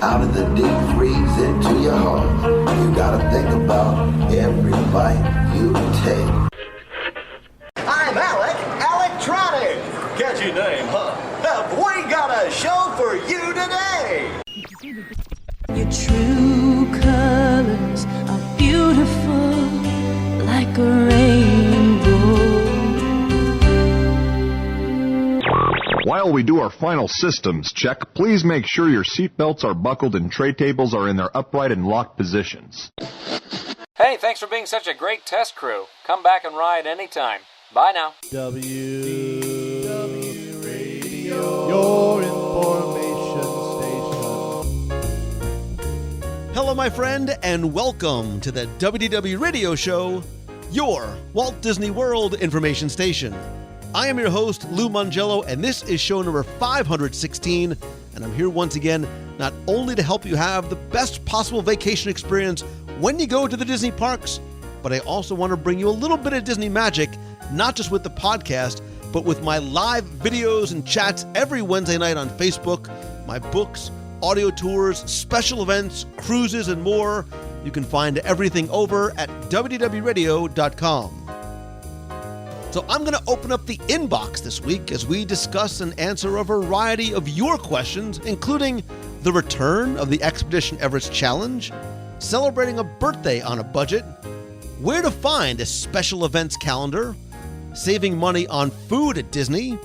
Out of the deep freeze into your heart, you gotta think about every bite you take. I'm Alec, Electronic. Catchy name, huh? Have we got a show for you today? Your true colors are beautiful, like a rainbow. While we do our final systems check, please make sure your seatbelts are buckled and tray tables are in their upright and locked positions. Hey, thanks for being such a great test crew. Come back and ride anytime. Bye now. WDW Radio, your information station. Hello, my friend, and welcome to the WDW Radio Show, your Walt Disney World information station. I am your host, Lou Mongello, and this is show number 516, and I'm here once again not only to help you have the best possible vacation experience when you go to the Disney parks, but I also want to bring you a little bit of Disney magic, not just with the podcast, but with my live videos and chats every Wednesday night on Facebook, my books, audio tours, special events, cruises, and more. You can find everything over at WDWradio.com. So I'm going to open up the inbox this week as we discuss and answer a variety of your questions, including the return of the Expedition Everest Challenge, celebrating a birthday on a budget, where to find a special events calendar, saving money on food at Disney,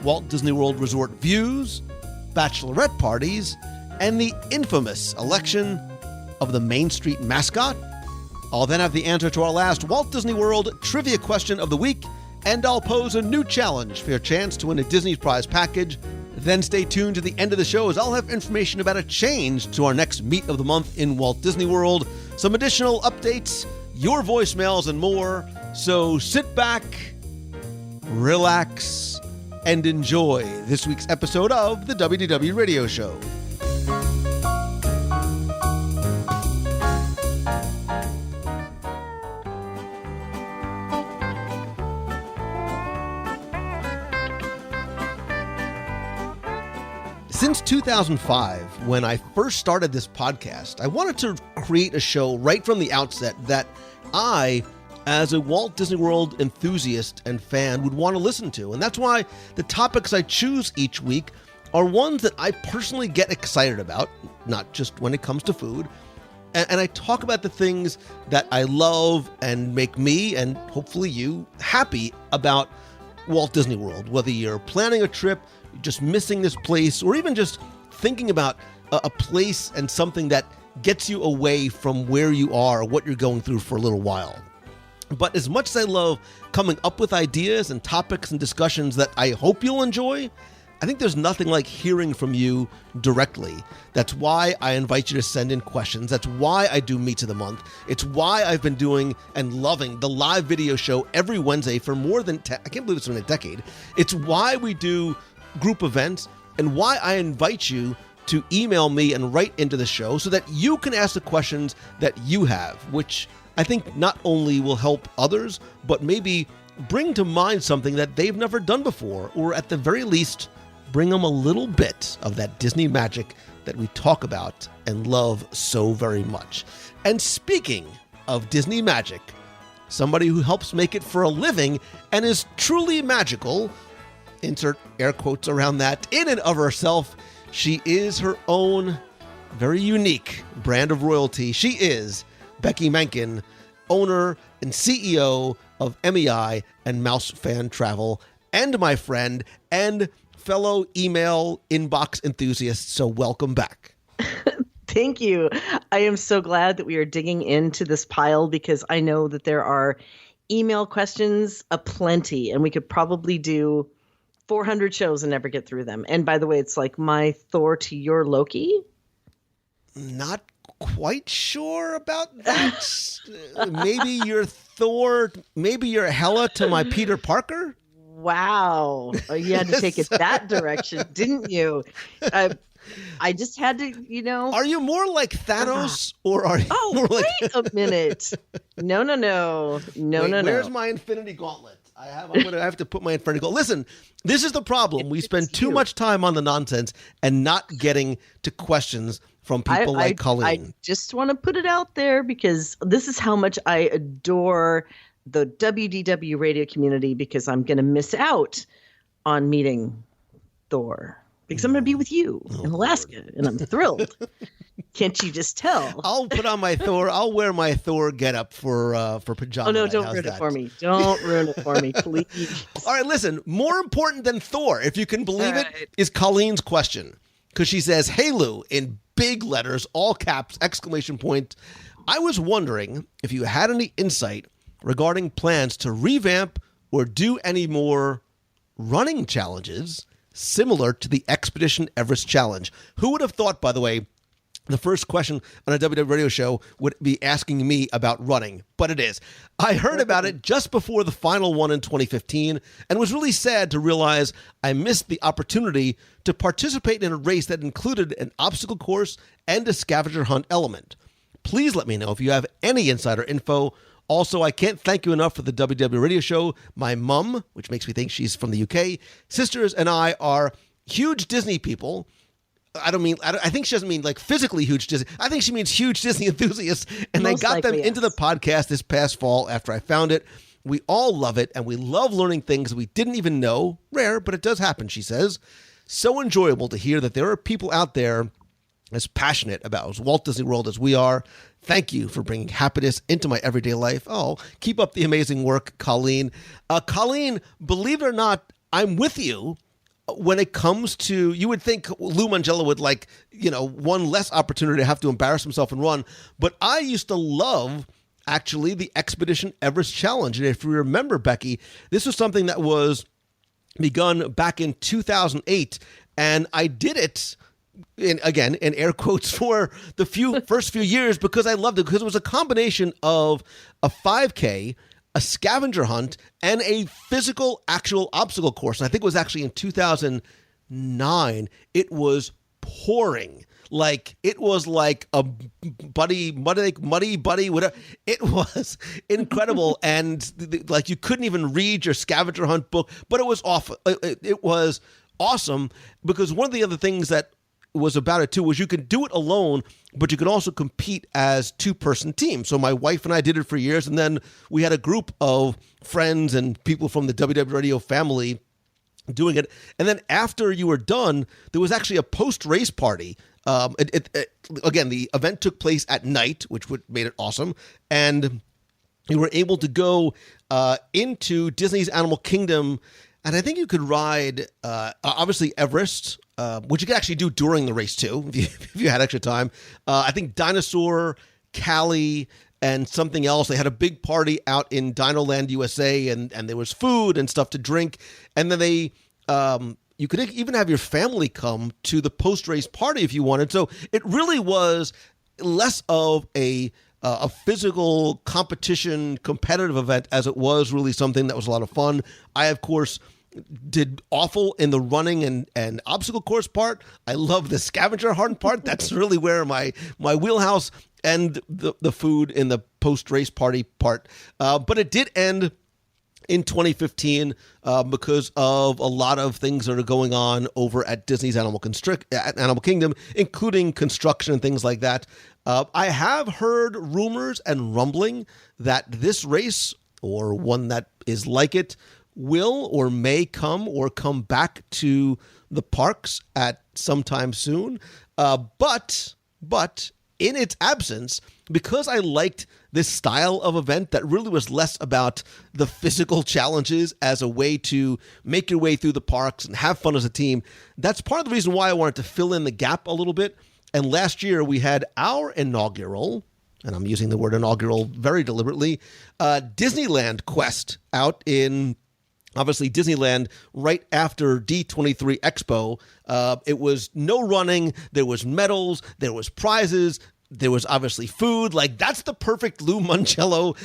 Walt Disney World Resort views, bachelorette parties, and the infamous election of the Main Street mascot. I'll then have the answer to our last Walt Disney World trivia question of the week, and I'll pose a new challenge for your chance to win a Disney prize package. Then stay tuned to the end of the show as I'll have information about a change to our next meet of the month in Walt Disney World, some additional updates, your voicemails, and more. So sit back, relax, and enjoy this week's episode of the WDW Radio Show. Since 2005, when I first started this podcast, I wanted to create a show right from the outset that I, as a Walt Disney World enthusiast and fan, would want to listen to. And that's why the topics I choose each week are ones that I personally get excited about, not just when it comes to food. And I talk about the things that I love and make me, and hopefully you, happy about Walt Disney World. Whether you're planning a trip, just missing this place, or even just thinking about a place and something that gets you away from where you are, what you're going through for a little while. But as much as I love coming up with ideas and topics and discussions that I hope you'll enjoy, I think there's nothing like hearing from you directly. That's why I invite you to send in questions. That's why I do Meets of the Month. It's why I've been doing and loving the live video show every Wednesday for more than, I can't believe it's been a decade. It's why we do group events, and why I invite you to email me and write into the show so that you can ask the questions that you have, which I think not only will help others, but maybe bring to mind something that they've never done before, or at the very least, bring them a little bit of that Disney magic that we talk about and love so very much. And speaking of Disney magic, somebody who helps make it for a living and is truly magical, insert air quotes around that, in and of herself, she is her own very unique brand of royalty. She is Becky Menken, owner and CEO of MEI and Mouse Fan Travel, and my friend and fellow email inbox enthusiast. So welcome back. Thank you. I am so glad that we are digging into this pile, because I know that there are email questions aplenty, and we could probably do 400 shows and never get through them. And by the way, it's like my Thor to your Loki. Not quite sure about that. Maybe you're Thor, maybe you're Hela to my Peter Parker. Wow. Oh, you had to take it that direction, didn't you? I just had to, Are you more like Thanos or are you more like... wait a minute. No. Where's my Infinity Gauntlet? I'm going to have to put my in front and go, listen, this is the problem. We spend too much time on the nonsense and not getting to questions from people like Colleen. I just want to put it out there because this is how much I adore the WDW radio community, because I'm going to miss out on meeting Thor because I'm going to be with you in Alaska, and I'm thrilled. Can't you just tell? I'll put on my Thor. I'll wear my Thor getup for pajama. Oh no! night. Don't How's ruin that? it for me. Don't ruin it for me, please. All right, listen. More important than Thor, if you can believe All it, right. is Colleen's question, because she says, "Hey Lou," in big letters, all caps, exclamation point. I was wondering if you had any insight regarding plans to revamp or do any more running challenges similar to the Expedition Everest Challenge. Who would have thought, by the way, the first question on a WDW radio show would be asking me about running, but it is. I heard about it just before the final one in 2015 and was really sad to realize I missed the opportunity to participate in a race that included an obstacle course and a scavenger hunt element. Please let me know if you have any insider info. Also, I can't thank you enough for the WDW radio show. My mum, which makes me think she's from the UK, sisters, and I are huge Disney people. I think she doesn't mean like physically huge Disney. I think she means huge Disney enthusiasts. And I got them into the podcast this past fall after I found it. We all love it, and we love learning things we didn't even know. Rare, but it does happen, she says. So enjoyable to hear that there are people out there as passionate about Walt Disney World as we are. Thank you for bringing happiness into my everyday life. Oh, keep up the amazing work, Colleen. Colleen, believe it or not, I'm with you. When it comes to, you would think Lou Mangello would one less opportunity to have to embarrass himself and run. But I used to love, actually, the Expedition Everest Challenge. And if you remember, Becky, this was something that was begun back in 2008. And I did it, in air quotes, for the first few years because I loved it. Because it was a combination of a 5K, a scavenger hunt, and a physical actual obstacle course. And I think it was actually in 2009. It was pouring. Like, it was like a muddy buddy, whatever. It was incredible. And like, you couldn't even read your scavenger hunt book, but it was awful. It was awesome because one of the other things that was about it too was you could do it alone, but you could also compete as two-person teams. So my wife and I did it for years, and then we had a group of friends and people from the WDW Radio family doing it. And then after you were done, there was actually a post-race party. Again, the event took place at night, which made it awesome, and you were able to go into Disney's Animal Kingdom. And I think you could ride, obviously, Everest, which you could actually do during the race, too, if you had extra time. I think Dinosaur, Cali, and something else. They had a big party out in Dinoland, USA, and there was food and stuff to drink. And then you could even have your family come to the post-race party if you wanted. So it really was less of a physical competition, competitive event as it was really something that was a lot of fun. I, of course, did awful in the running and obstacle course part. I love the scavenger hunt part. That's really where my wheelhouse, and the food in the post-race party part. But it did end in 2015 because of a lot of things that are going on over at Disney's Animal Kingdom, including construction and things like that. I have heard rumors and rumbling that this race, or one that is like it, will or may come back to the parks at some time soon. But in its absence, because I liked this style of event that really was less about the physical challenges as a way to make your way through the parks and have fun as a team, that's part of the reason why I wanted to fill in the gap a little bit. And last year we had our inaugural, and I'm using the word inaugural very deliberately, Disneyland Quest out in, obviously, Disneyland right after D23 Expo. It was no running. There was medals. There was prizes. There was obviously food. Like, that's the perfect Lou Mangello,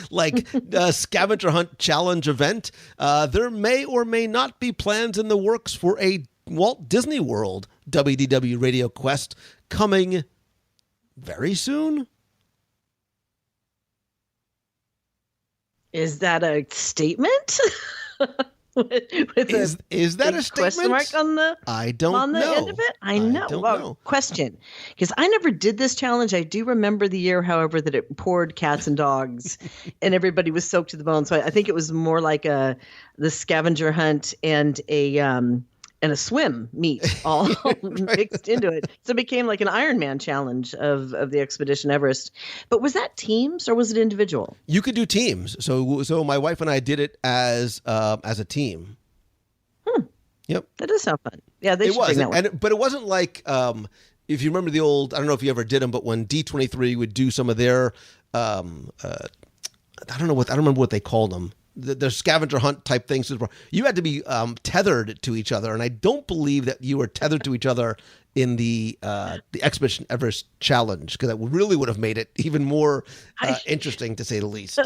scavenger hunt challenge event. There may or may not be plans in the works for a Walt Disney World WDW Radio Quest coming very soon. Is that a statement? Is that a big statement? question mark on the I don't on the know. end of it? I know. don't Well, know. question, because I never did this challenge. I do remember the year, however, that it poured cats and dogs, and everybody was soaked to the bone. So I think it was more like the scavenger hunt and a swim meet all mixed into it. So it became like an Ironman challenge of the Expedition Everest. But was that teams or was it individual? You could do teams. So my wife and I did it as a team. Yep. That does sound fun. Yeah, they should bring that one. But it wasn't like if you remember the old. I don't know if you ever did them, but when D23 would do some of their, I don't remember what they called them. The scavenger hunt type things. You had to be tethered to each other, and I don't believe that you were tethered to each other in the Expedition Everest challenge, because that really would have made it even more interesting, to say the least.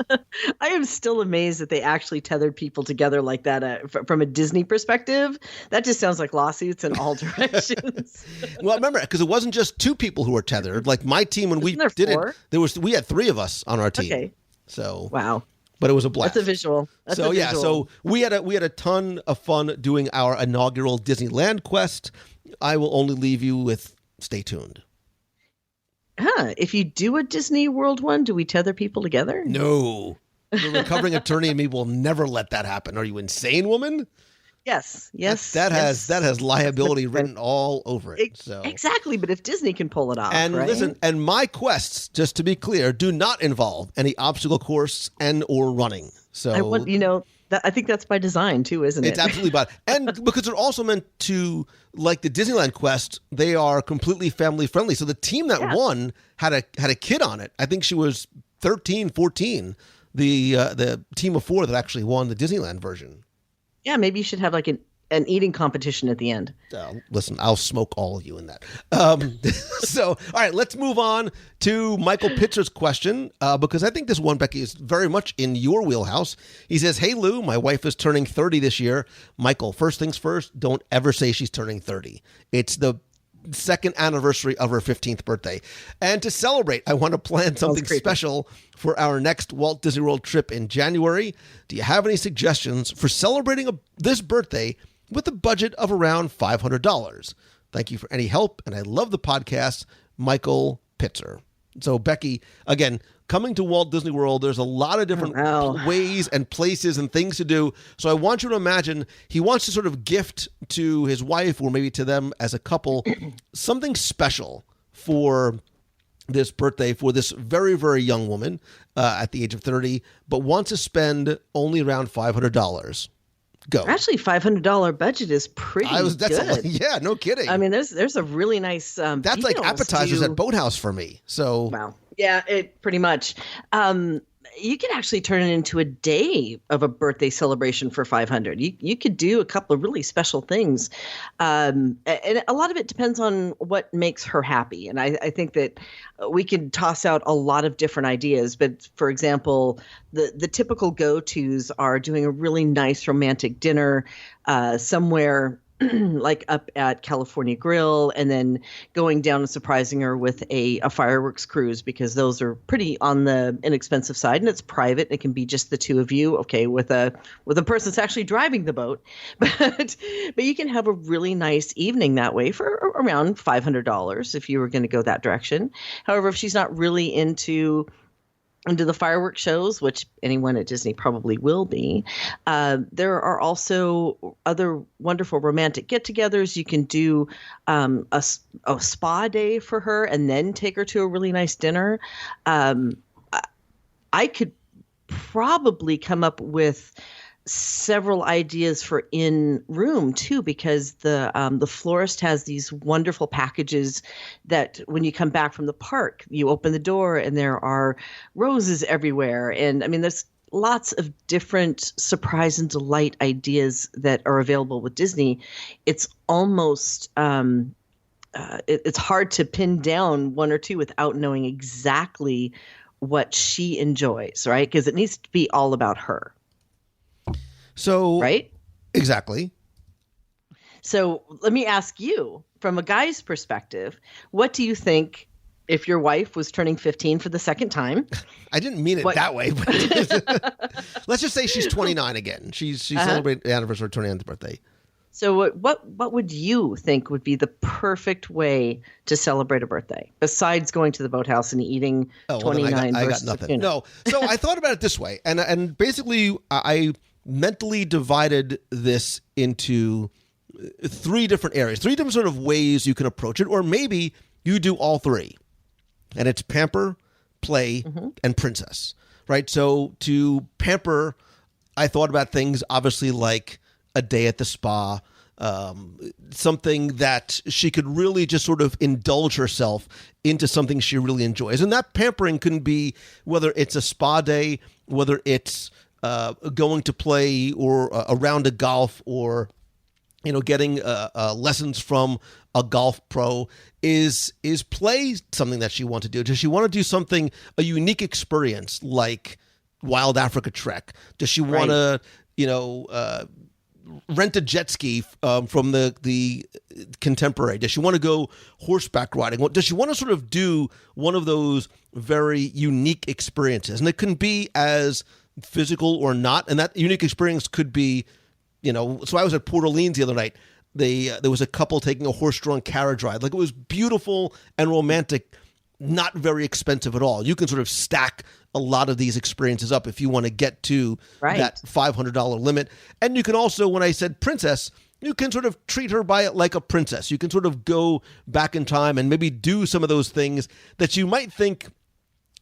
I am still amazed that they actually tethered people together like that from a Disney perspective. That just sounds like lawsuits in all directions. Well, remember, because it wasn't just two people who were tethered. Like my team, when we did it, we had three of us on our team. Okay. So wow. But it was a blast. That's a visual. So we had a ton of fun doing our inaugural Disneyland quest. I will only leave you with stay tuned. If you do a Disney World one, do we tether people together? No. The recovering attorney and me will never let that happen. Are you insane, woman? Yes. That has liability written all over it. So exactly, but if Disney can pull it off, and right? listen, and my quests, just to be clear, do not involve any obstacle course and or running. So I think that's by design too, isn't it? It's absolutely by, and because they're also meant to, like the Disneyland quest, they are completely family friendly. So the team that won had a kid on it. I think she was 13, 14. The team of four that actually won the Disneyland version. Yeah, maybe you should have like an eating competition at the end. Listen, I'll smoke all of you in that. So, all right, let's move on to Michael Pitzer's question, because I think this one, Becky, is very much in your wheelhouse. He says, "Hey, Lou, my wife is turning 30 this year. Michael, first things first, don't ever say she's turning 30. It's the second anniversary of her 15th birthday. And to celebrate, I want to plan something special for our next Walt Disney World trip in January. Do you have any suggestions for celebrating this birthday with a budget of around $500? Thank you for any help, and I love the podcast, Michael Pitzer." So, Becky, again, coming to Walt Disney World, there's a lot of different ways and places and things to do. So I want you to imagine he wants to sort of gift to his wife, or maybe to them as a couple, something special for this birthday for this very, very young woman at the age of 30, but wants to spend only around $500. Go. Actually, $500 budget is pretty good. Yeah, no kidding. I mean, there's a really nice. That's like appetizers at Boathouse for me. So wow, yeah, it pretty much. You could actually turn it into a day of a birthday celebration for $500. You could do a couple of really special things, and a lot of it depends on what makes her happy. And I think that we could toss out a lot of different ideas. But for example, the typical go-tos are doing a really nice romantic dinner somewhere like up at California Grill, and then going down and surprising her with a fireworks cruise, because those are pretty on the inexpensive side, and it's private. It can be just the two of you, okay, with a person that's actually driving the boat, but you can have a really nice evening that way for around $500 if you were going to go that direction. However, if she's not really into the fireworks shows, which anyone at Disney probably will be, there are also other wonderful romantic get-togethers. You can do a spa day for her and then take her to a really nice dinner. I could probably come up with several ideas for in room too, because the florist has these wonderful packages that when you come back from the park, you open the door and there are roses everywhere. And I mean, there's lots of different surprise and delight ideas that are available with Disney. It's almost it's hard to pin down one or two without knowing exactly what she enjoys, right? Because it needs to be all about her. So, right? Exactly. So let me ask you, from a guy's perspective, what do you think if your wife was turning 15 for the second time. I didn't mean it that way. But let's just say she's 29 again. She's celebrating the anniversary of her 29th birthday. So what would you think would be the perfect way to celebrate a birthday besides going to the boathouse and eating 29 I got versus nothing. tuna? No. So I thought about it this way, and basically I mentally divided this into 3 different areas, 3 different sort of ways you can approach it, or maybe you do all 3. And it's pamper, play, and princess, right? So to pamper, I thought about things obviously like a day at the spa, something that she could really just sort of indulge herself into something she really enjoys. And that pampering can be whether it's a spa day, whether it's going to play or a round of golf, or getting lessons from a golf pro. Is play something that she wants to do? Does she want to do something, a unique experience like Wild Africa Trek? Does she want to, rent a jet ski from the Contemporary? Does she want to go horseback riding? Does she want to sort of do one of those very unique experiences? And it can be as physical or not. And that unique experience could be, so I was at Port Orleans the other night. There was a couple taking a horse-drawn carriage ride. Like, it was beautiful and romantic, not very expensive at all. You can sort of stack a lot of these experiences up if you want to get to that $500 limit. And you can also, when I said princess, you can sort of treat her by it like a princess. You can sort of go back in time and maybe do some of those things that you might think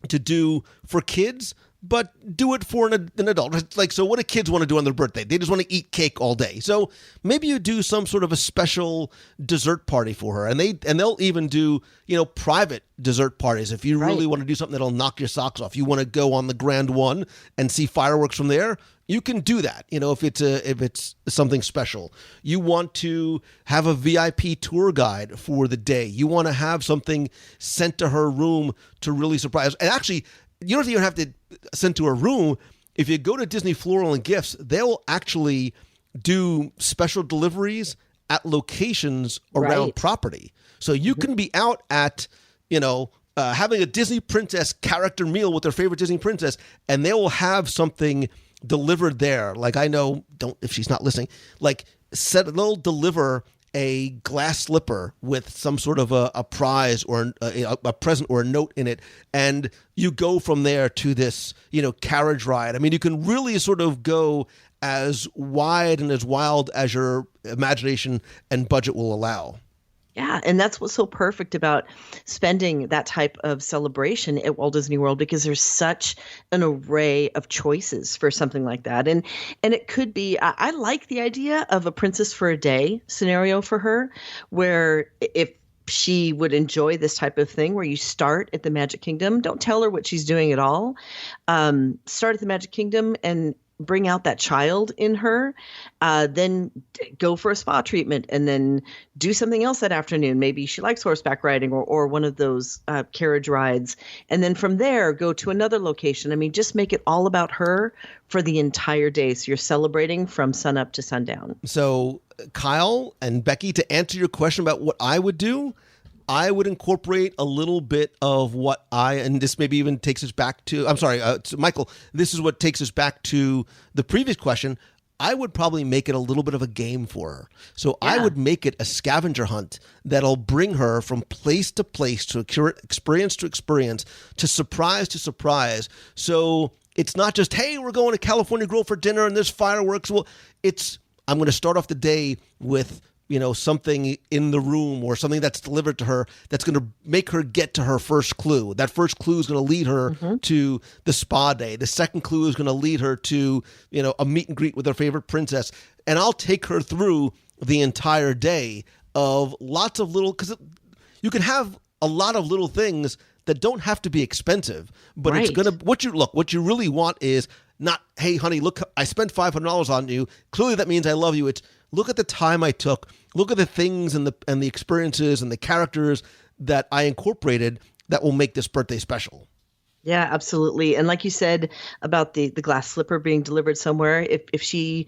to do for kids, but do it for an adult. Like, so what do kids want to do on their birthday? They just want to eat cake all day. So maybe you do some sort of a special dessert party for her, and they'll even do, private dessert parties. If you really want to do something that'll knock your socks off, you want to go on the Grand One and see fireworks from there, you can do that. If it's something special, you want to have a VIP tour guide for the day. You want to have something sent to her room to really surprise. And actually, you don't even have to send to her room. If you go to Disney Floral and Gifts, they'll actually do special deliveries at locations around property. So you can be out at, having a Disney princess character meal with their favorite Disney princess, and they will have something delivered there. Like, I know, if she's not listening, they'll deliver a glass slipper with some sort of a prize or a present or a note in it, and you go from there to this, carriage ride. I mean, you can really sort of go as wide and as wild as your imagination and budget will allow. Yeah, and that's what's so perfect about spending that type of celebration at Walt Disney World, because there's such an array of choices for something like that. And it could be, I like the idea of a Princess for a Day scenario for her, where if she would enjoy this type of thing, where you start at the Magic Kingdom, don't tell her what she's doing at all. Start at the Magic Kingdom and bring out that child in her, then go for a spa treatment, and then do something else that afternoon. Maybe she likes horseback riding or one of those carriage rides. And then from there, go to another location. I mean, just make it all about her for the entire day. So you're celebrating from sunup to sundown. So Kyle and Becky, to answer your question about what I would do, I would incorporate a little bit of what and this maybe even takes us back to, Michael, this is what takes us back to the previous question. I would probably make it a little bit of a game for her. So I would make it a scavenger hunt that'll bring her from place to place, to experience, to surprise. So it's not just, hey, we're going to California Grill for dinner and there's fireworks. Well, I'm going to start off the day with something in the room or something that's delivered to her that's going to make her get to her first clue. That first clue is going to lead her to the spa day. The second clue is going to lead her to, a meet and greet with her favorite princess. And I'll take her through the entire day of lots of little, because you can have a lot of little things that don't have to be expensive, but it's going to, what you really want is not, hey, honey, look, I spent $500 on you. Clearly that means I love you. It's, look at the time I took. Look at the things and the experiences and the characters that I incorporated that will make this birthday special. Yeah, absolutely. And like you said about the glass slipper being delivered somewhere, if she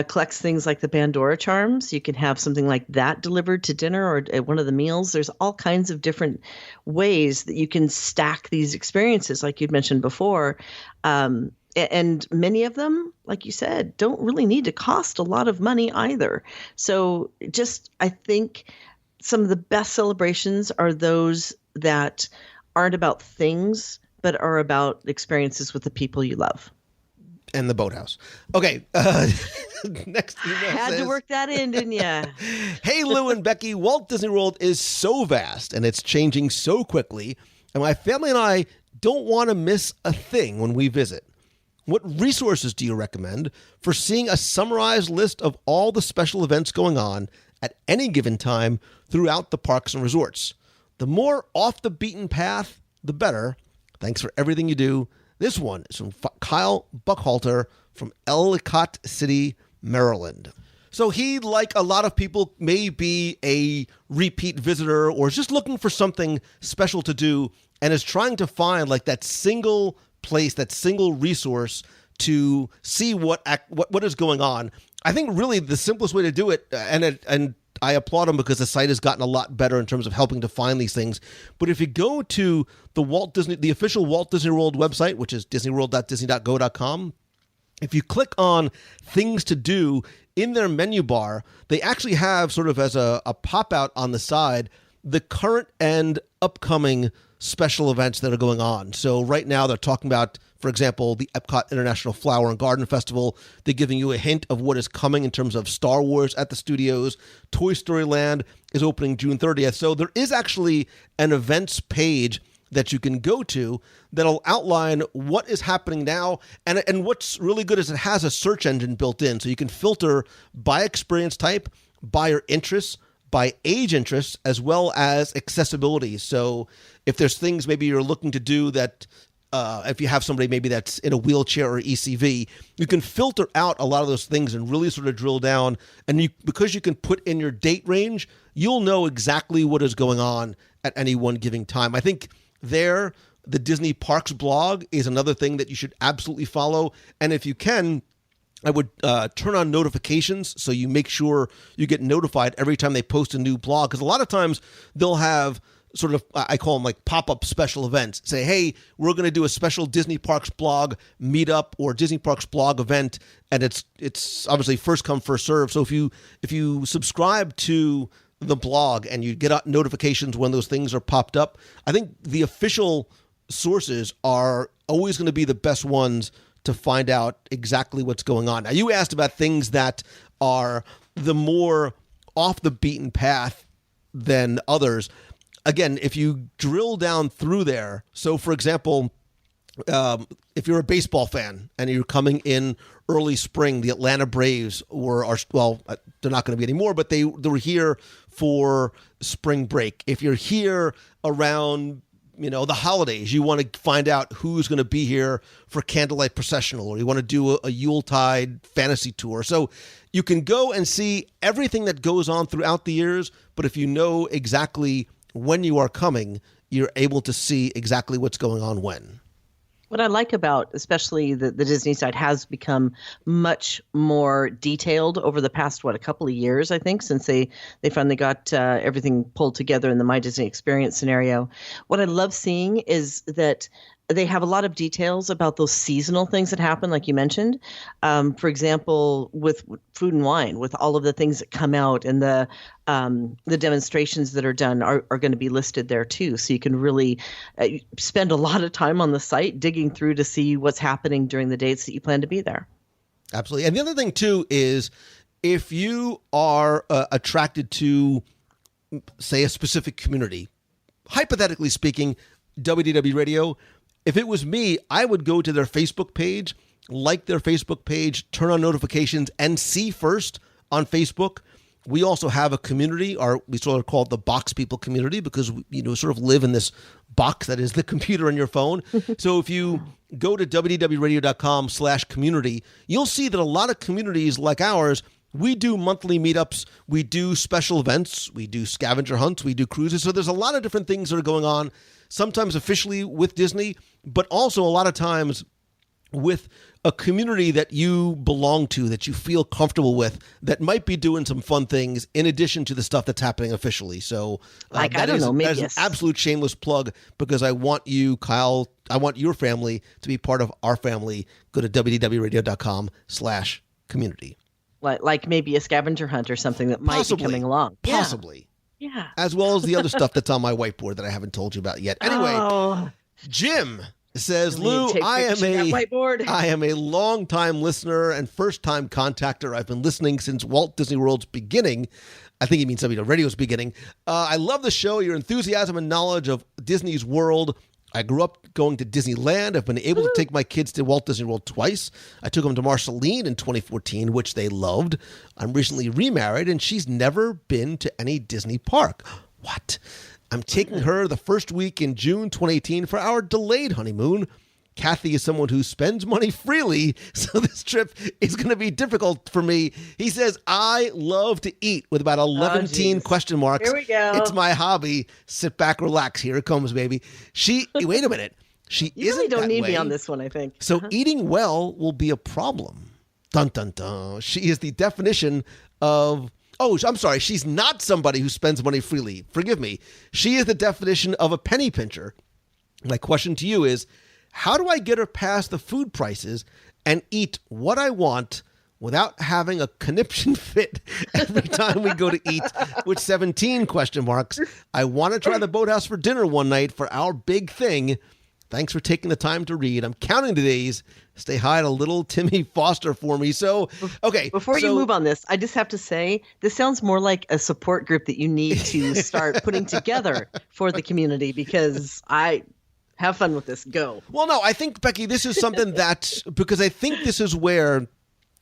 collects things like the Pandora charms. You can have something like that delivered to dinner or at one of the meals. There's all kinds of different ways that you can stack these experiences, like you'd mentioned before. And many of them, like you said, don't really need to cost a lot of money either. So I think some of the best celebrations are those that aren't about things, but are about experiences with the people you love. And the boathouse. Okay. Next email Had to work that in, didn't you? Hey, Lou and Becky, Walt Disney World is so vast and it's changing so quickly. And my family and I don't want to miss a thing when we visit. What resources do you recommend for seeing a summarized list of all the special events going on at any given time throughout the parks and resorts? The more off the beaten path, the better. Thanks for everything you do. This one is from Kyle Buckhalter from Ellicott City, Maryland. So he, like a lot of people, may be a repeat visitor or is just looking for something special to do and is trying to find like that single place, that single resource to see what is going on. I think really the simplest way to do it, and I applaud him because the site has gotten a lot better in terms of helping to find these things. But if you go to the official Walt Disney World website, which is disneyworld.disney.go.com, if you click on things to do in their menu bar, they actually have sort of as a pop-out on the side, the current and upcoming special events that are going on. So right now they're talking about, for example, the Epcot International Flower and Garden Festival. They're giving you a hint of what is coming in terms of Star Wars at the studios. Toy Story Land is opening June 30th. So there is actually an events page that you can go to that'll outline what is happening now. And what's really good is it has a search engine built in. So you can filter by experience type, by your interests, by age interests, as well as accessibility. So if there's things maybe you're looking to do that, if you have somebody maybe that's in a wheelchair or ECV, you can filter out a lot of those things and really sort of drill down. And because you can put in your date range, you'll know exactly what is going on at any one given time. I think the Disney Parks blog is another thing that you should absolutely follow. And if you can, I would turn on notifications so you make sure you get notified every time they post a new blog. Because a lot of times they'll have sort of, I call them like pop-up special events. Say, hey, we're going to do a special Disney Parks blog meetup or Disney Parks blog event. And it's obviously first come, first serve. So if you subscribe to the blog and you get notifications when those things are popped up, I think the official sources are always going to be the best ones to find out exactly what's going on. Now, you asked about things that are the more off the beaten path than others. Again, if you drill down through there, so for example, if you're a baseball fan and you're coming in early spring, the Atlanta Braves they're not going to be anymore, but they were here for spring break. If you're here around the holidays, you want to find out who's going to be here for Candlelight Processional, or you want to do a Yuletide fantasy tour. So you can go and see everything that goes on throughout the years, but if you know exactly when you are coming, you're able to see exactly what's going on when. What I like about especially the Disney side has become much more detailed over the past, a couple of years, I think, since they finally got everything pulled together in the My Disney Experience scenario. What I love seeing is that they have a lot of details about those seasonal things that happen, like you mentioned. For example, with Food and Wine, with all of the things that come out and the demonstrations that are done are going to be listed there too. So you can really spend a lot of time on the site digging through to see what's happening during the dates that you plan to be there. Absolutely. And the other thing too is if you are attracted to, say, a specific community, hypothetically speaking, WDW Radio, if it was me, I would go to their Facebook page, like their Facebook page, turn on notifications, and see first on Facebook. We also have a community, we sort of call it the Box People community, because we sort of live in this box that is the computer on your phone. So if you go to wdwradio.com/community, you'll see that a lot of communities like ours, we do monthly meetups, we do special events, we do scavenger hunts, we do cruises. So there's a lot of different things that are going on, sometimes officially with Disney, but also a lot of times with a community that you belong to, that you feel comfortable with, that might be doing some fun things in addition to the stuff that's happening officially. So I don't know, maybe that is an absolute shameless plug, because I want you, Kyle, I want your family to be part of our family. Go to wdwradio.com/community. Like maybe a scavenger hunt or something that might be coming along. Possibly. Yeah. As well as the other stuff that's on my whiteboard that I haven't told you about yet. Anyway, Jim says, Lou, I am a long-time listener and first-time contactor. I've been listening since Walt Disney World's beginning. I think he means radio's beginning. I love the show, your enthusiasm and knowledge of Disney's world. I grew up going to Disneyland. I've been able to take my kids to Walt Disney World twice. I took them to Marceline in 2014, which they loved. I'm recently remarried, and she's never been to any Disney park. What? I'm taking her the first week in June 2018 for our delayed honeymoon. Kathy is someone who spends money freely, so this trip is going to be difficult for me. He says, I love to eat, with about 11 question marks. Here we go. It's my hobby. Sit back, relax. Here it comes, baby. Wait a minute. She you isn't really don't that need way. me on this one, I think. So eating well will be a problem. Dun, dun, dun. She is the definition of... Oh, I'm sorry. She's not somebody who spends money freely. Forgive me. She is the definition of a penny pincher. My question to you is, how do I get her past the food prices and eat what I want without having a conniption fit every time we go to eat, with 17 question marks? I want to try the Boathouse for dinner one night for our big thing. Thanks for taking the time to read. I'm counting the days. Stay high to little Timmy Foster for me. So, okay. Before you move on this, I just have to say, this sounds more like a support group that you need to start putting together for the community, because I have fun with this. Go. Well, no, I think, Becky, this is something because I think this is where,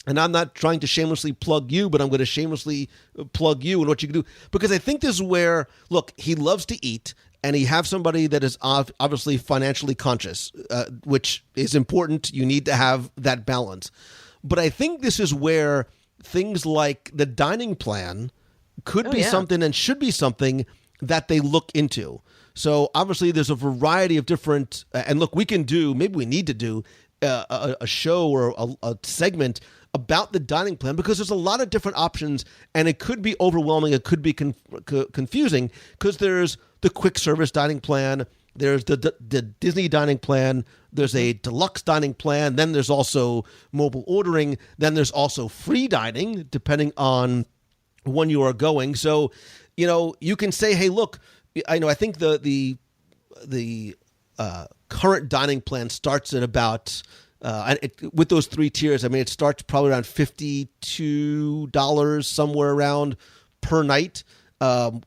and I'm not trying to shamelessly plug you, but I'm going to shamelessly plug you and what you can do, because I think this is where, look, he loves to eat. And he have somebody that is obviously financially conscious, which is important. You need to have that balance. But I think this is where things like the dining plan could be something, and should be something, that they look into. So obviously there's a variety of different, and look, maybe we need to do a show or a segment about the dining plan, because there's a lot of different options, and it could be overwhelming. It could be confusing, because there's the quick service dining plan, there's the Disney dining plan, there's a deluxe dining plan, then there's also mobile ordering, then there's also free dining, depending on when you are going. So, you can say, hey, look, I think the current dining plan starts at about, with those three tiers, it starts probably around $52, somewhere around per night.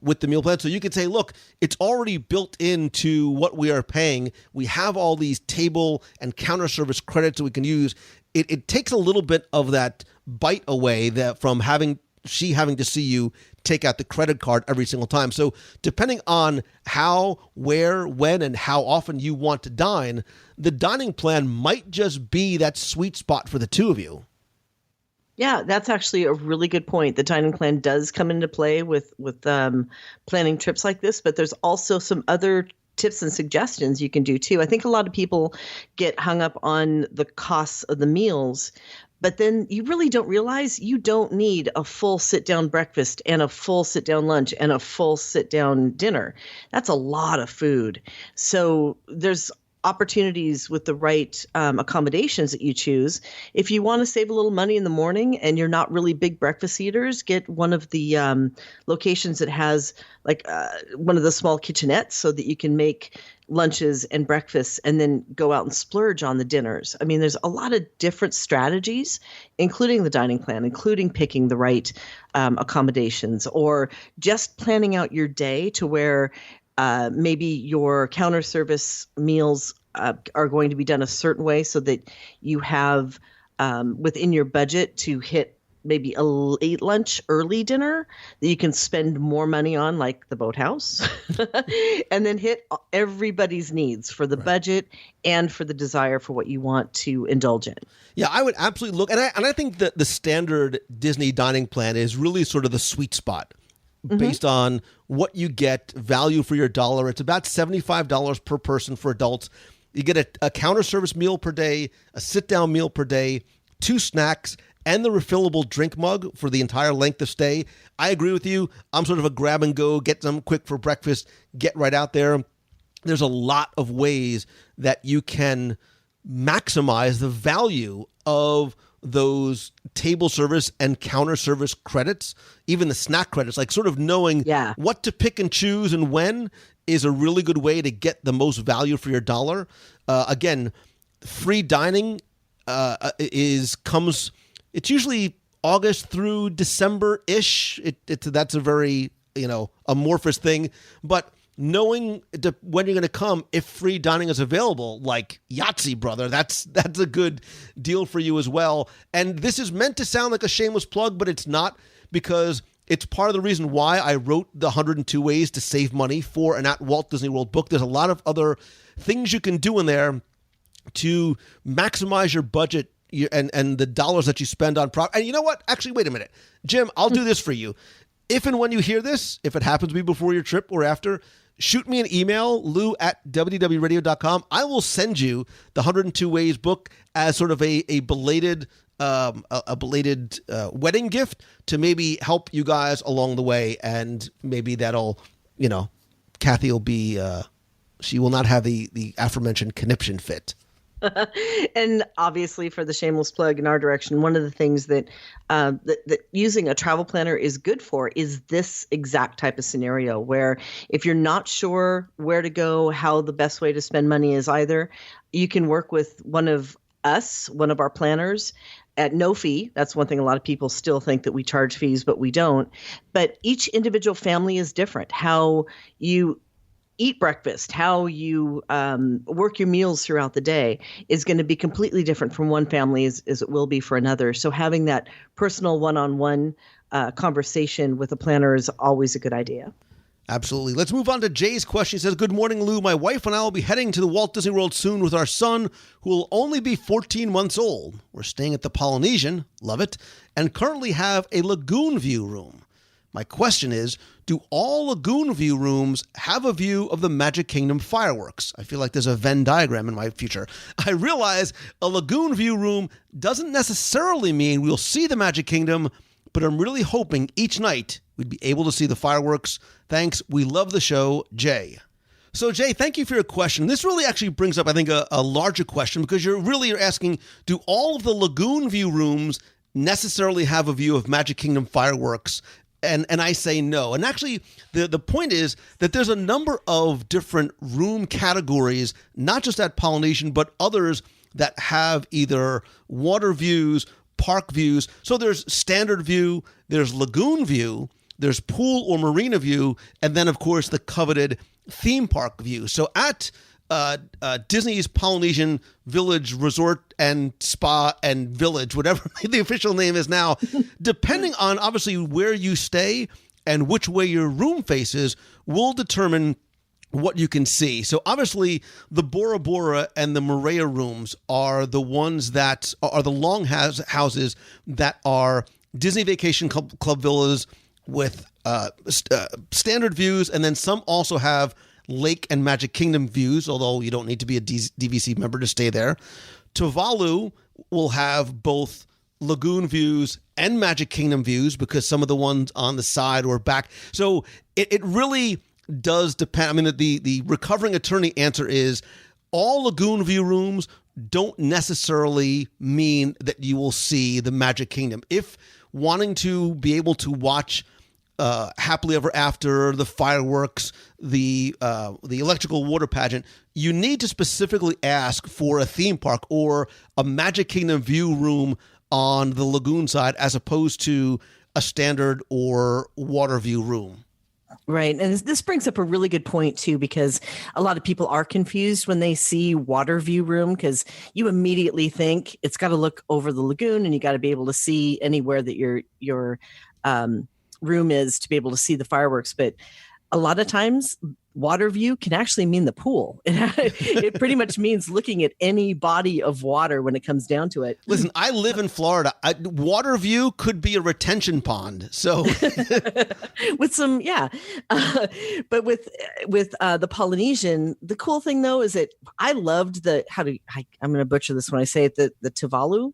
With the meal plan. So you could say, look, it's already built into what we are paying. We have all these table and counter service credits that we can use. It takes a little bit of that bite away from having to see you take out the credit card every single time. So depending on how, where, when, and how often you want to dine, the dining plan might just be that sweet spot for the two of you. Yeah, that's actually a really good point. The dining plan does come into play with planning trips like this, but there's also some other tips and suggestions you can do too. I think a lot of people get hung up on the costs of the meals, but then you really don't realize you don't need a full sit-down breakfast and a full sit-down lunch and a full sit-down dinner. That's a lot of food. So there's opportunities with the right accommodations that you choose. If you want to save a little money in the morning and you're not really big breakfast eaters, get one of the locations that has one of the small kitchenettes, so that you can make lunches and breakfasts and then go out and splurge on the dinners. There's a lot of different strategies, including the dining plan, including picking the right accommodations, or just planning out your day to where maybe your counter service meals are going to be done a certain way, so that you have within your budget to hit maybe a late lunch, early dinner that you can spend more money on, like the Boathouse, and then hit everybody's needs for the budget and for the desire for what you want to indulge in. Yeah, I would absolutely look. And I think that the standard Disney dining plan is really sort of the sweet spot. Based on what you get, value for your dollar. It's about $75 per person for adults. You get a counter service meal per day, a sit-down meal per day, 2 snacks, and the refillable drink mug for the entire length of stay. I agree with you. I'm sort of a grab and go, get them quick for breakfast, get right out there. There's a lot of ways that you can maximize the value of those table service and counter service credits, even the snack credits, like sort of knowing what to pick and choose and when is a really good way to get the most value for your dollar. Again, free dining it's usually August through December-ish. That's a very, amorphous thing, but knowing when you're going to come, if free dining is available, like Yahtzee, brother, that's a good deal for you as well. And this is meant to sound like a shameless plug, but it's not, because it's part of the reason why I wrote the 102 Ways to Save Money for and at Walt Disney World book. There's a lot of other things you can do in there to maximize your budget and the dollars that you spend on And you know what? Actually, wait a minute. Jim, I'll do this for you. If and when you hear this, if it happens to be before your trip or after, shoot me an email, lou@wdwradio.com. I will send you the 102 Ways book as sort of a belated wedding gift to maybe help you guys along the way. And maybe that'll, Kathy will be, she will not have the aforementioned conniption fit. And obviously, for the shameless plug in our direction, one of the things that using a travel planner is good for is this exact type of scenario, where if you're not sure where to go, how the best way to spend money is either, you can work with one of our planners at no fee. That's one thing a lot of people still think, that we charge fees, but we don't. But each individual family is different. How you eat breakfast, how you work your meals throughout the day is going to be completely different from one family as it will be for another. So having that personal one-on-one conversation with a planner is always a good idea. Absolutely. Let's move on to Jay's question. He says, "Good morning, Lou. My wife and I will be heading to the Walt Disney World soon with our son, who will only be 14 months old. We're staying at the Polynesian, love it, and currently have a lagoon view room. My question is, do all lagoon view rooms have a view of the Magic Kingdom fireworks? I feel like there's a Venn diagram in my future. I realize a lagoon view room doesn't necessarily mean we'll see the Magic Kingdom, but I'm really hoping each night we'd be able to see the fireworks. Thanks. We love the show, Jay." So, Jay, thank you for your question. This really actually brings up, I think, a larger question, because you're asking, do all of the lagoon view rooms necessarily have a view of Magic Kingdom fireworks? And I say no. And actually, the point is that there's a number of different room categories, not just at Polynesian, but others that have either water views, park views. So there's standard view, there's lagoon view, there's pool or marina view, and then, of course, the coveted theme park view. So at Disney's Polynesian Village Resort and Spa and Village, whatever the official name is now, depending on obviously where you stay and which way your room faces, will determine what you can see. So obviously the Bora Bora and the Moorea rooms are the ones that are the long houses that are Disney Vacation Club villas with standard views, and then some also have Lake and Magic Kingdom views, although you don't need to be a DVC member to stay there. Tuvalu will have both lagoon views and Magic Kingdom views, because some of the ones on the side or back. So it really does depend. I mean, the recovering attorney answer is all lagoon view rooms don't necessarily mean that you will see the Magic Kingdom. If wanting to be able to watch Happily Ever After, the fireworks, the electrical water pageant, you need to specifically ask for a theme park or a Magic Kingdom view room on the lagoon side, as opposed to a standard or water view room. Right. And this brings up a really good point, too, because a lot of people are confused when they see water view room, because you immediately think it's got to look over the lagoon and you got to be able to see anywhere that your room is to be able to see the fireworks. But a lot of times water view can actually mean the pool. It pretty much means looking at any body of water when it comes down to it. Listen, I live in Florida. Water view could be a retention pond. So with some, yeah. But with the Polynesian, the cool thing though is that I loved I'm going to butcher this when I say it, the Tuvalu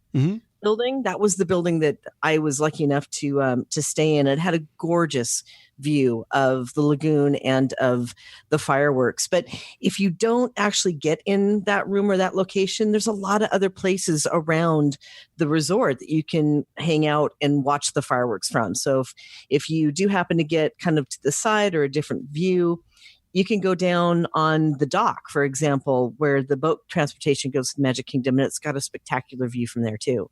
building. That was the building that I was lucky enough to stay in. It had a gorgeous view of the lagoon and of the fireworks. But if you don't actually get in that room or that location, there's a lot of other places around the resort that you can hang out and watch the fireworks from. So if you do happen to get kind of to the side or a different view, you can go down on the dock, for example, where the boat transportation goes to the Magic Kingdom, and it's got a spectacular view from there too.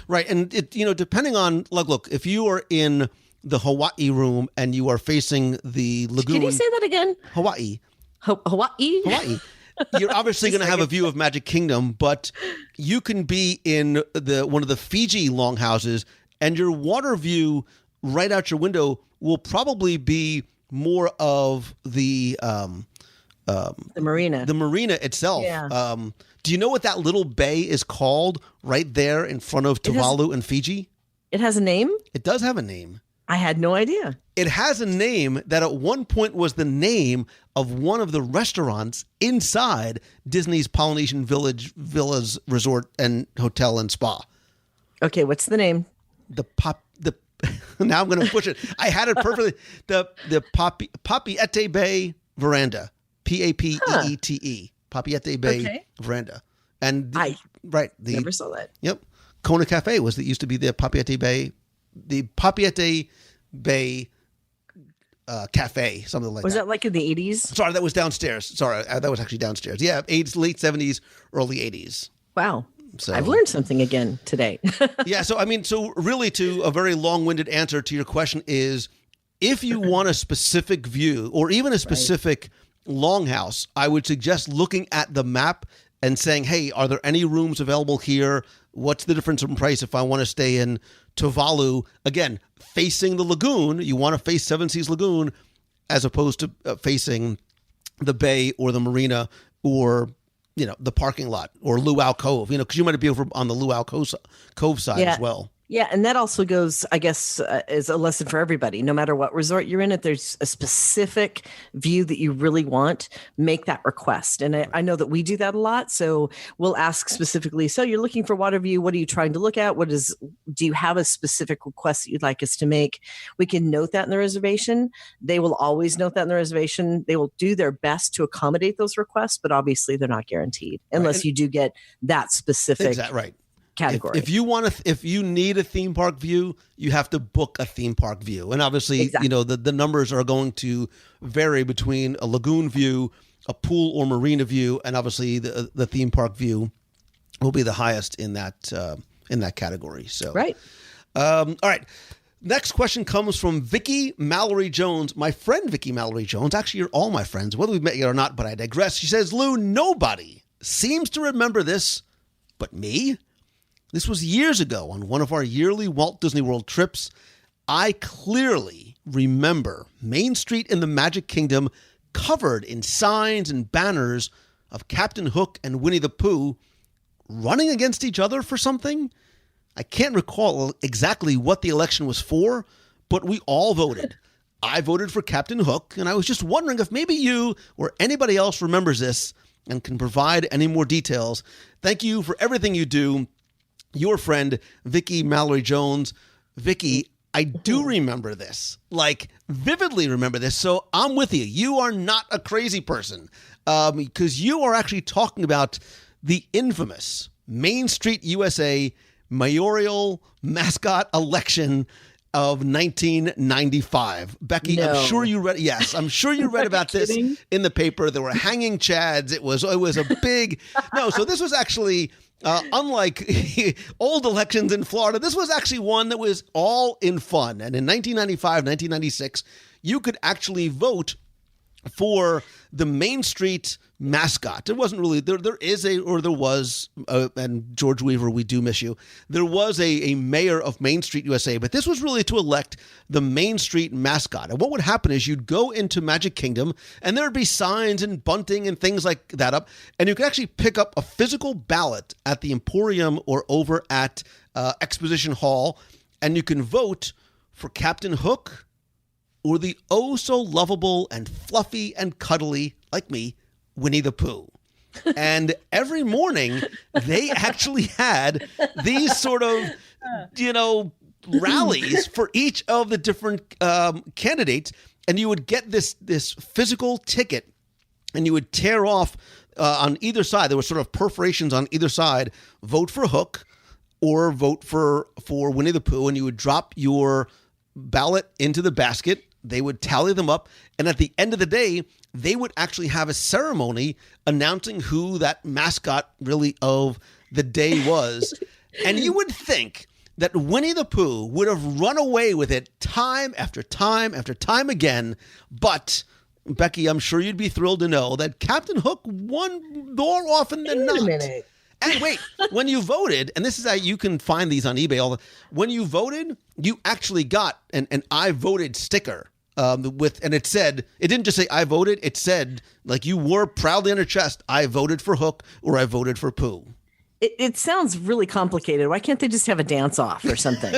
Right. And it, depending on, look, if you are in the Hawaii room and you are facing the lagoon. Can you say that again? Hawaii. Hawaii. You're obviously going to have a view of Magic Kingdom, but you can be in one of the Fiji longhouses, and your water view right out your window will probably be more of the marina. The marina itself. Yeah. Do you know what that little bay is called right there in front of Tuvalu and Fiji? It has a name? It does have a name. I had no idea. It has a name that at one point was the name of one of the restaurants inside Disney's Polynesian Villas Resort and Hotel and Spa. Okay, what's the name? Now I'm going to push it. I had it perfectly. The Papeete Bay Veranda. Papeete. Papeete Bay Veranda. And never saw that. Yep. Kona Cafe used to be the Papeete Bay. The Papeete Bay Cafe, something like that. Was that like in the 80s? Sorry, that was downstairs. Sorry, that was actually downstairs. Yeah, late 70s, early 80s. Wow. So, I've learned something again today. Yeah, so really to a very long-winded answer to your question is, if you want a specific view or even a specific longhouse, I would suggest looking at the map and saying, hey, are there any rooms available here? What's the difference in price if I want to stay in Tuvalu? Again, facing the lagoon, you want to face Seven Seas Lagoon as opposed to facing the bay or the marina or, the parking lot or Luau Cove, because you might be over on the Luau Cove side as well. Yeah, and that also goes, I guess, is a lesson for everybody. No matter what resort you're in, if there's a specific view that you really want, make that request. And I know that we do that a lot. So we'll ask specifically, so you're looking for water view. What are you trying to look at? Do you have a specific request that you'd like us to make? We can note that in the reservation. They will always note that in the reservation. They will do their best to accommodate those requests, but obviously they're not guaranteed unless you do get that specific category. If you need a theme park view, you have to book a theme park view. And obviously, the numbers are going to vary between a lagoon view, a pool or marina view, and obviously the theme park view will be the highest in that category. So right. All right. Next question comes from Vicky Mallory Jones. My friend Vicky Mallory Jones. Actually, you're all my friends, whether we've met yet or not, but I digress. She says, Lou, nobody seems to remember this but me. This was years ago on one of our yearly Walt Disney World trips. I clearly remember Main Street in the Magic Kingdom covered in signs and banners of Captain Hook and Winnie the Pooh running against each other for something. I can't recall exactly what the election was for, but we all voted. I voted for Captain Hook, and I was just wondering if maybe you or anybody else remembers this and can provide any more details. Thank you for everything you do. Your friend, Vicky Mallory Jones. Vicky, I do remember this, vividly remember this. So I'm with you. You are not a crazy person because you are actually talking about the infamous Main Street USA mayoral mascot election of 1995. Becky, no. I'm sure you read. Yes, I'm sure you read about this in the paper. There were hanging chads. It was a big no. So this was actually. Unlike old elections in Florida, this was actually one that was all in fun. And in 1995, 1996, you could actually vote for the Main Street mascot. It wasn't really there was, and George Weaver, we do miss you. There was a mayor of Main Street, USA, but this was really to elect the Main Street mascot. And what would happen is you'd go into Magic Kingdom and there'd be signs and bunting and things like that up, and you could actually pick up a physical ballot at the Emporium or over at Exposition Hall, and you can vote for Captain Hook or the oh so lovable and fluffy and cuddly, like me, Winnie the Pooh. And every morning they actually had these sort of, rallies for each of the different candidates. And you would get this physical ticket and you would tear off on either side. There were sort of perforations on either side. Vote for Hook or vote for Winnie the Pooh. And you would drop your ballot into the basket. They would tally them up. And at the end of the day, they would actually have a ceremony announcing who that mascot really of the day was. And you would think that Winnie the Pooh would have run away with it time after time after time again. But, Becky, I'm sure you'd be thrilled to know that Captain Hook won more often than not. Wait a minute. And wait, when you voted, and this is how you can find these on eBay, when you voted, you actually got an I voted sticker. And it said, it didn't just say I voted, it said, like, you wore proudly on your chest, I voted for Hook or I voted for Pooh. It sounds really complicated. Why can't they just have a dance off or something?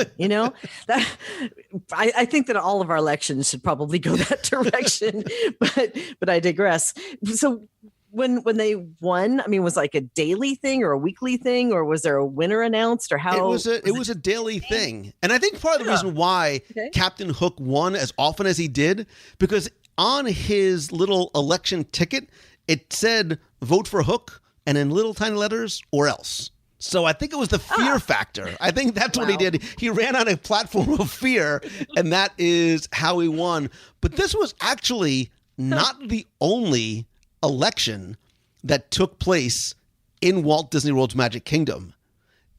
I think that all of our elections should probably go that direction, but I digress. So when they won, I mean, was like a daily thing or a weekly thing, or was there a winner announced, or how? It was a daily thing. And I think part of the reason why Captain Hook won as often as he did, because on his little election ticket, it said vote for Hook and in little tiny letters or else. So I think it was the fear factor. I think that's what he did. He ran on a platform of fear, and that is how he won. But this was actually not the only election that took place in Walt Disney World's Magic Kingdom.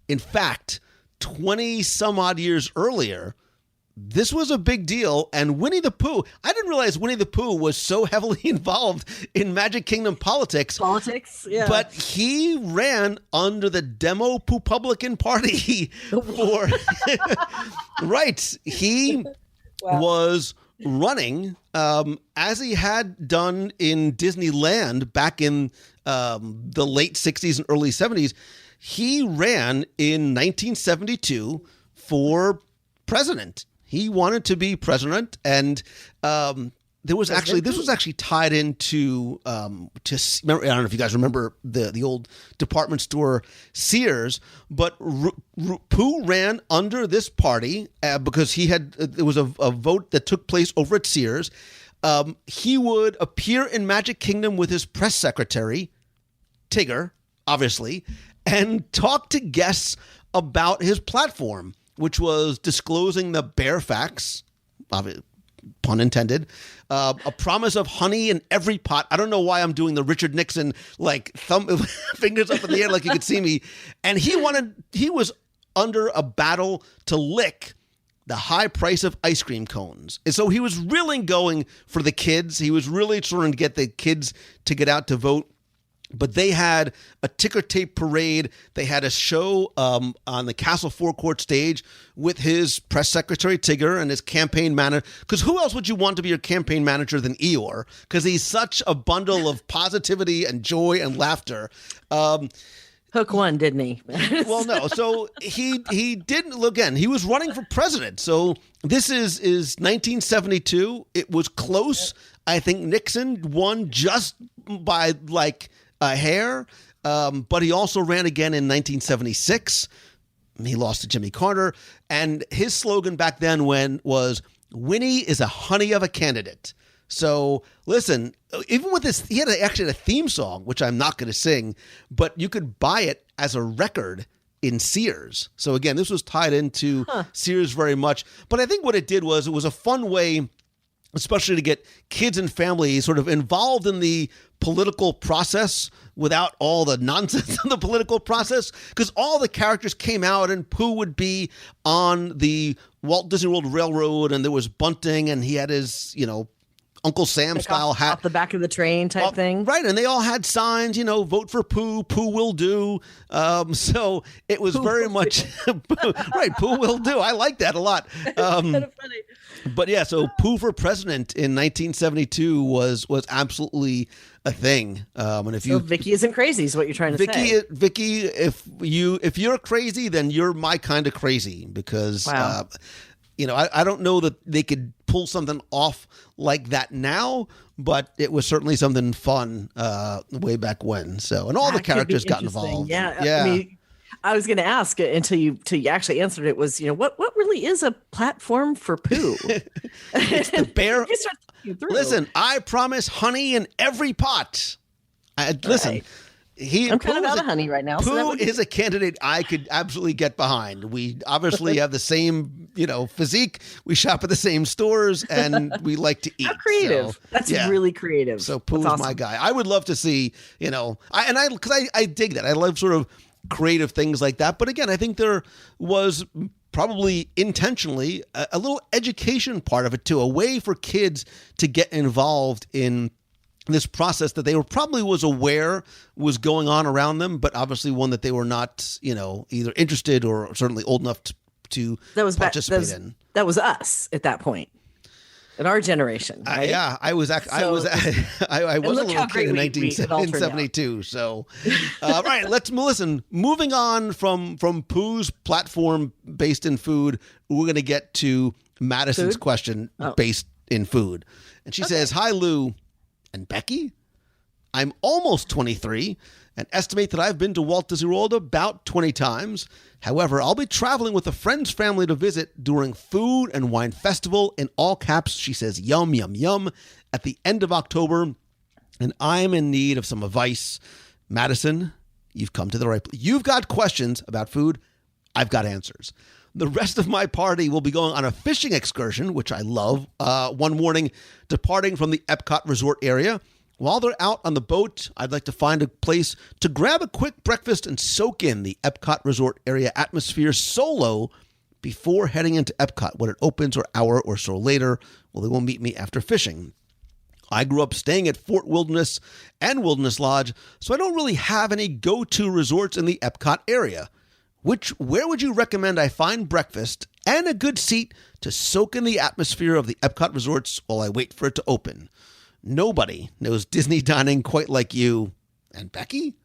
In fact, 20 some odd years earlier, this was a big deal. And Winnie the Pooh, I didn't realize Winnie the Pooh was so heavily involved in Magic Kingdom politics. Yeah. But he ran under the Demo-Republican Party for, right. He was running as he had done in Disneyland back in the late 60s and early 70s. He ran in 1972 for president. He wanted to be president, and this was actually tied into I don't know if you guys remember the old department store Sears, but Pooh ran under this party because it was a vote that took place over at Sears. He would appear in Magic Kingdom with his press secretary, Tigger, obviously, and talk to guests about his platform, which was disclosing the bare facts, pun intended, a promise of honey in every pot. I don't know why I'm doing the Richard Nixon, like fingers up in the air like you could see me. And he was under a battle to lick the high price of ice cream cones. And so he was really going for the kids. He was really trying to get the kids to get out to vote. But they had a ticker tape parade. They had a show on the Castle Forecourt stage with his press secretary, Tigger, and his campaign manager. Because who else would you want to be your campaign manager than Eeyore? Because he's such a bundle of positivity and joy and laughter. Hook won, didn't he? Well, no. So he didn't. Again, he was running for president. So this is 1972. It was close. I think Nixon won just by like a hair, but he also ran again in 1976. He lost to Jimmy Carter, and his slogan back then was "Winnie is a honey of a candidate." So listen, even with this, he had actually a theme song, which I'm not going to sing, but you could buy it as a record in Sears. So again, this was tied into Sears very much. But I think what it did was it was a fun way, especially to get kids and families sort of involved in the political process without all the nonsense in the political process, because all the characters came out and Pooh would be on the Walt Disney World Railroad and there was bunting and he had his, Uncle Sam Like style hat. off the back of the train type thing. Right. And they all had signs, vote for Pooh, Pooh will do. So it was very much, right, Pooh will do. I like that a lot. Kind of funny. But yeah, so Pooh for president in 1972 was absolutely a thing. And if So Vicky isn't crazy is what you're trying to say. Vicky, if you're crazy, then you're my kind of crazy because, Wow. I don't know that they could pull something off like that now, but it was certainly something fun way back when. So, and all the That could be characters got interesting. involved. Yeah. I mean, I was going to ask until you actually answered it was, what really is a platform for Pooh? It's the bear. You start thinking through. Listen, I promise honey in every pot. Listen. Right. I'm kind of out of honey right now. Pooh is a candidate I could absolutely get behind. We obviously have the same, physique. We shop at the same stores, and we like to eat. How creative! So, That's yeah. really creative. So Pooh is That's awesome. my guy. I would love to see, because I dig that. I love sort of creative things like that. But again, I think there was probably intentionally a little education part of it too, a way for kids to get involved in this process that they were probably was aware was going on around them, but obviously one that they were not, either interested or certainly old enough to participate in. That was us at that point, in our generation. Right? I was a little kid in 1972. So, right, let's listen. Moving on from Pooh's platform based in food, we're going to get to Madison's question based in food, and she says, "Hi, Lou and Becky. I'm almost 23 and estimate that I've been to Walt Disney World about 20 times. However, I'll be traveling with a friend's family to visit during Food and Wine Festival, in all caps, she says, yum, yum, yum, at the end of October, and I'm in need of some advice. Madison, you've come to the right place. You've got questions about food. I've got answers. The rest of my party will be going on a fishing excursion, which I love, one morning, departing from the Epcot Resort area. While they're out on the boat, I'd like to find a place to grab a quick breakfast and soak in the Epcot Resort area atmosphere solo before heading into Epcot when it opens an hour or so later. Well, they will meet me after fishing. I grew up staying at Fort Wilderness and Wilderness Lodge, so I don't really have any go-to resorts in the Epcot area. Where would you recommend I find breakfast and a good seat to soak in the atmosphere of the Epcot resorts while I wait for it to open? Nobody knows Disney dining quite like you and Becky.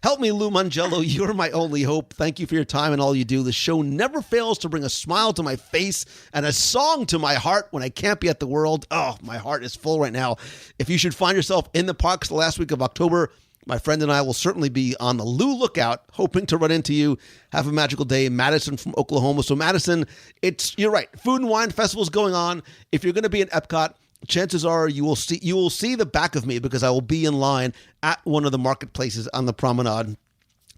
Help me, Lou Mangello. You're my only hope. Thank you for your time and all you do. The show never fails to bring a smile to my face and a song to my heart when I can't be at the world. Oh, my heart is full right now. If you should find yourself in the parks the last week of October, my friend and I will certainly be on the Lou lookout, hoping to run into you. Have a magical day. Madison from Oklahoma. So Madison, you're right. Food and Wine Festival is going on. If you're going to be in Epcot, chances are you will see the back of me because I will be in line at one of the marketplaces on the promenade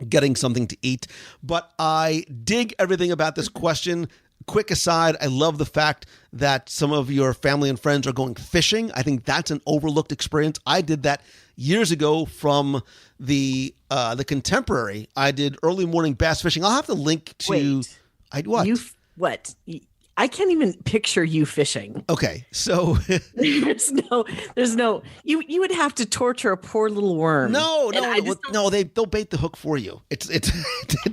getting something to eat. But I dig everything about this question. Quick aside, I love the fact that some of your family and friends are going fishing. I think that's an overlooked experience. I did that years ago from the Contemporary. I did early morning bass fishing. I'll have to link to. Wait, what? I can't even picture you fishing. Okay, so there's no. You would have to torture a poor little worm. No, they'll bait the hook for you. It's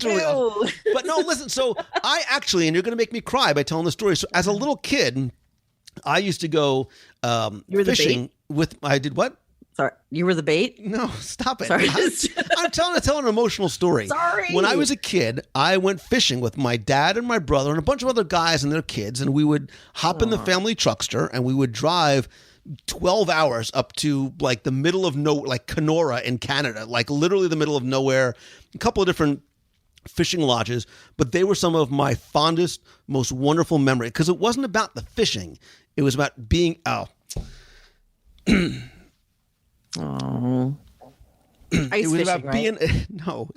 really awesome. But no, listen. So I actually, and you're going to make me cry by telling the story. So as a little kid, I used to go fishing with. I did what? Sorry, you were the bait? No, stop it. Sorry. I'm telling an emotional story. Sorry. When I was a kid, I went fishing with my dad and my brother and a bunch of other guys and their kids, and we would hop in the family truckster and we would drive 12 hours up to like the middle of like Kenora in Canada, like literally the middle of nowhere, a couple of different fishing lodges, but they were some of my fondest, most wonderful memories because it wasn't about the fishing. It was about being out. Oh, it was fishing, about right?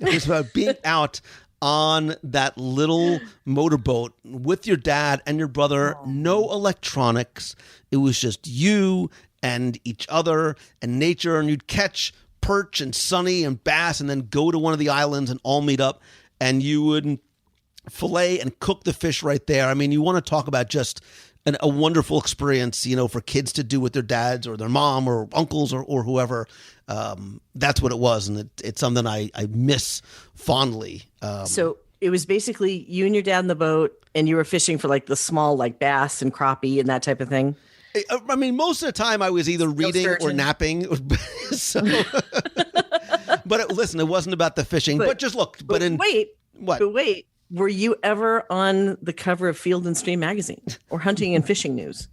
It was about being out on that little motorboat with your dad and your brother. No electronics. It was just you and each other and nature, and you'd catch perch and sunny and bass and then go to one of the islands and all meet up, and you would fillet and cook the fish right there. I mean, you want to talk about just a wonderful experience, for kids to do with their dads or their mom or uncles or whoever. That's what it was. And it's something I miss fondly. So it was basically you and your dad in the boat, and you were fishing for like the small, like bass and crappie and that type of thing. I mean, most of the time I was either reading or napping. So, but listen, it wasn't about the fishing. But just look. But wait, were you ever on the cover of Field and Stream magazine or Hunting and Fishing News?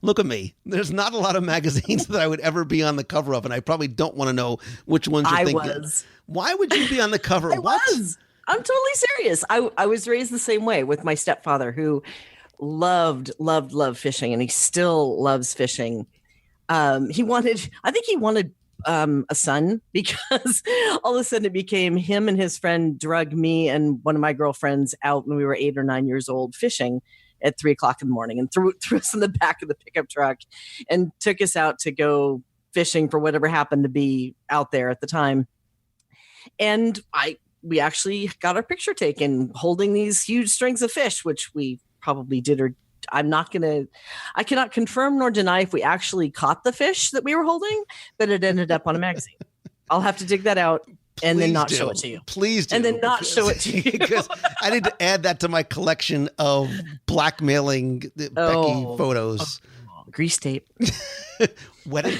Look at me. There's not a lot of magazines that I would ever be on the cover of, and I probably don't want to know which ones you're thinking. I was. Why would you be on the cover? I was. I'm totally serious. I was raised the same way with my stepfather, who loved fishing, and he still loves fishing. I think he wanted a son, because all of a sudden it became him and his friend drug me and one of my girlfriends out when we were 8 or 9 years old fishing at 3:00 in the morning, and threw us in the back of the pickup truck and took us out to go fishing for whatever happened to be out there at the time. And we actually got our picture taken holding these huge strings of fish, which we probably did, or I cannot confirm nor deny if we actually caught the fish that we were holding, but it ended up on a magazine. I'll have to dig that out and then not show it to you. Please do. And then not show it to you. Because I need to add that to my collection of blackmailing Becky photos. Grease tape. Wedding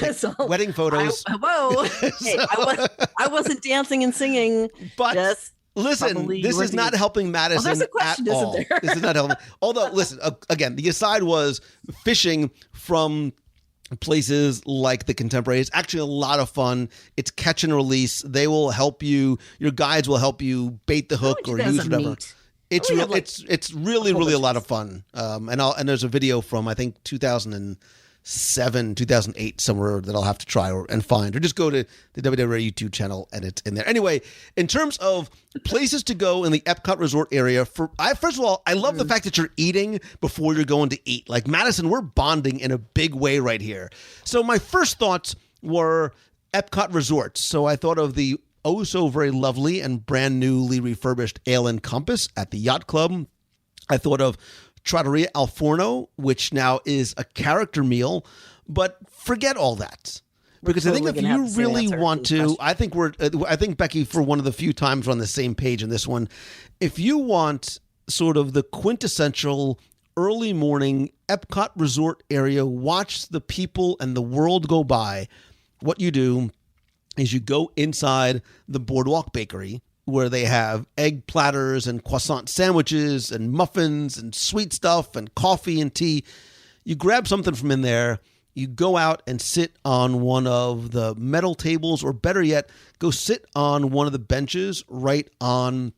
photos. Hey, I wasn't dancing and singing. But listen, this is not helping Madison there's a question, at all. Isn't there? This is not helping. Although, listen, again, the aside was fishing from places like the Contemporary. It's actually a lot of fun. It's catch and release. They will help you. Your guides will help you bait the hook or use whatever. It's really a lot of fun. And there's a video from, I think, 2007, 2008, somewhere that I'll have to try and find, or just go to the WDW YouTube channel and it's in there. Anyway, in terms of places to go in the Epcot Resort area, first of all, I love the fact that you're eating before you're going to eat. Like Madison, we're bonding in a big way right here. So my first thoughts were Epcot Resorts. So I thought of the so very lovely and brand newly refurbished Ale and Compass at the Yacht Club. I thought of Trattoria Al Forno, which now is a character meal, but forget all that. Because I think if you really want to, I think Becky, for one of the few times we're on the same page in this one, if you want sort of the quintessential early morning Epcot Resort area, watch the people and the world go by, what you do is you go inside the Boardwalk Bakery, where they have egg platters and croissant sandwiches and muffins and sweet stuff and coffee and tea. You grab something from in there, you go out and sit on one of the metal tables, or better yet, go sit on one of the benches right on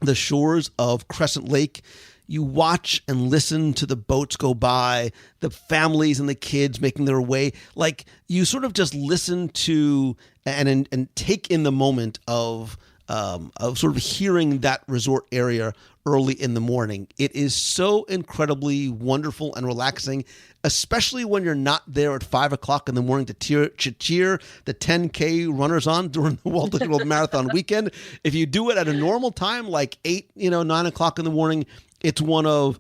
the shores of Crescent Lake. You watch and listen to the boats go by, the families and the kids making their way. Like, you sort of just listen to and take in the moment of sort of hearing that resort area early in the morning. It is so incredibly wonderful and relaxing, especially when you're not there at 5 o'clock in the morning to cheer the 10K runners on during the Walt Disney World Marathon weekend. If you do it at a normal time, like 9 o'clock in the morning, it's one of,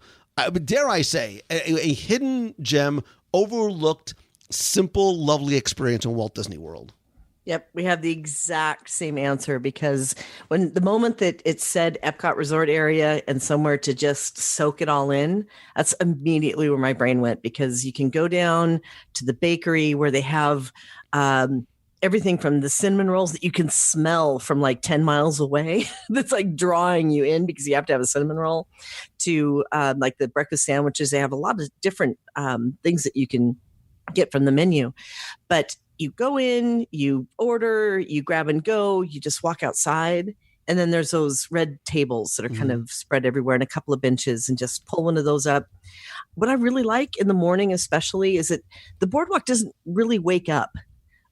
dare I say, a hidden gem, overlooked, simple, lovely experience in Walt Disney World. Yep, we have the exact same answer, because when the moment that it said Epcot Resort area and somewhere to just soak it all in, that's immediately where my brain went, because you can go down to the bakery where they have everything from the cinnamon rolls that you can smell from like 10 miles away that's like drawing you in because you have to have a cinnamon roll, to like the breakfast sandwiches. They have a lot of different things that you can get from the menu. But you go in, you order, you grab and go, you just walk outside. And then there's those red tables that are kind of spread everywhere, and a couple of benches, and just pull one of those up. What I really like in the morning, especially, is that the boardwalk doesn't really wake up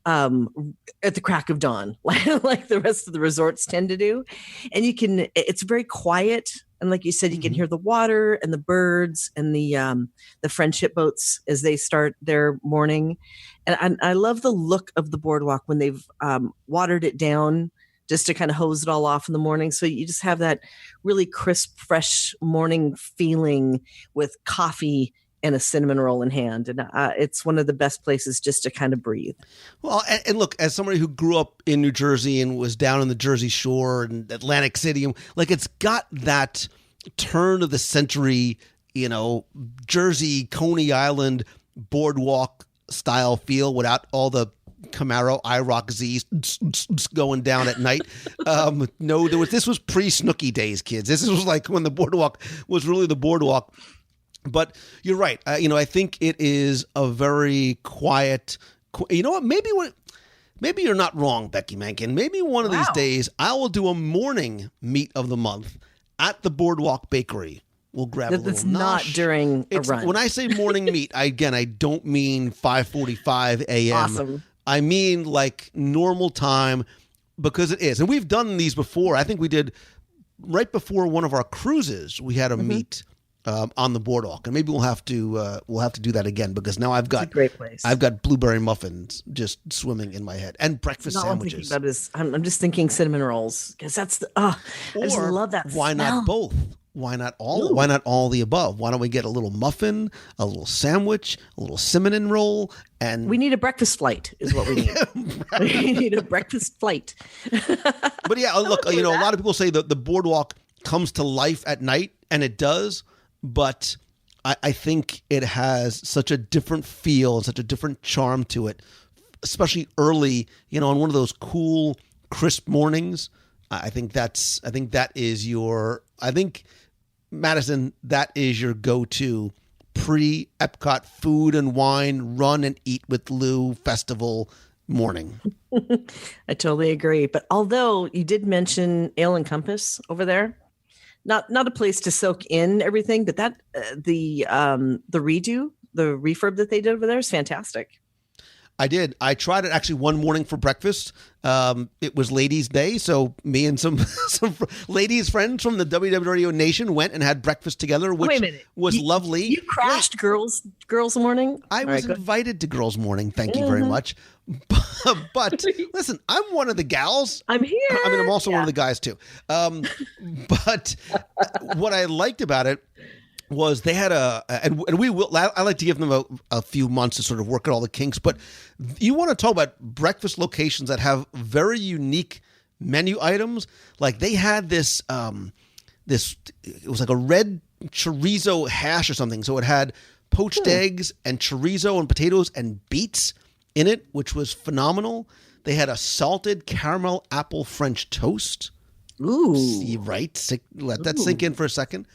at the crack of dawn like the rest of the resorts tend to do. And it's very quiet. And like you said, you can hear the water and the birds and the friendship boats as they start their morning. And I love the look of the boardwalk when they've watered it down just to kind of hose it all off in the morning. So you just have that really crisp, fresh morning feeling with coffee and a cinnamon roll in hand. And it's one of the best places just to kind of breathe. Well, and look, as somebody who grew up in New Jersey and was down in the Jersey Shore and Atlantic City, like it's got that turn of the century, Jersey, Coney Island, boardwalk style feel without all the Camaro IROC Z's going down at night. No, this was pre-Snooki days, kids. This was like when the boardwalk was really the boardwalk. But you're right. I think it is a very quiet. You know what? Maybe you're not wrong, Becky Mankin. Maybe one of these days I will do a morning meet of the month at the Boardwalk Bakery. We'll grab a little That's not during a run. When I say morning meet, I don't mean 5:45 a.m. Awesome. I mean like normal time, because it is. And we've done these before. I think we did right before one of our cruises. We had a meet on the boardwalk, and maybe we'll have to do that again, because now I've got It's a great place. I've got blueberry muffins just swimming in my head, and breakfast sandwiches. I'm just thinking cinnamon rolls, because that's I just love that. Why smell. not both? Why not all? Ooh. Why not all the above? Why don't we get a little muffin, a little sandwich, a little cinnamon roll, and we need a breakfast flight, is what we need. We need a breakfast flight. But yeah, look, a lot of people say that the boardwalk comes to life at night, and it does. But I think it has such a different feel, such a different charm to it, especially early, on one of those cool, crisp mornings. I think Madison, that is your go-to pre-Epcot food and wine, run and eat with Lou festival morning. I totally agree. But although you did mention Ale and Compass over there, not a place to soak in everything, but that the refurb that they did over there is fantastic. I did. I tried it actually one morning for breakfast. It was Ladies' Day, so me and some ladies friends from the WDW Nation went and had breakfast together, which was lovely. You crashed girls' morning? I was invited to girls' morning. Thank you very much. But listen, I'm one of the gals. I'm here. I mean, I'm also one of the guys too. But what I liked about it was they had I like to give them a few months to sort of work out all the kinks, but you want to talk about breakfast locations that have very unique menu items. Like they had this it was like a red chorizo hash or something. So it had poached eggs and chorizo and potatoes and beets in it, which was phenomenal. They had a salted caramel apple French toast. Ooh. Right. Let that sink in for a second.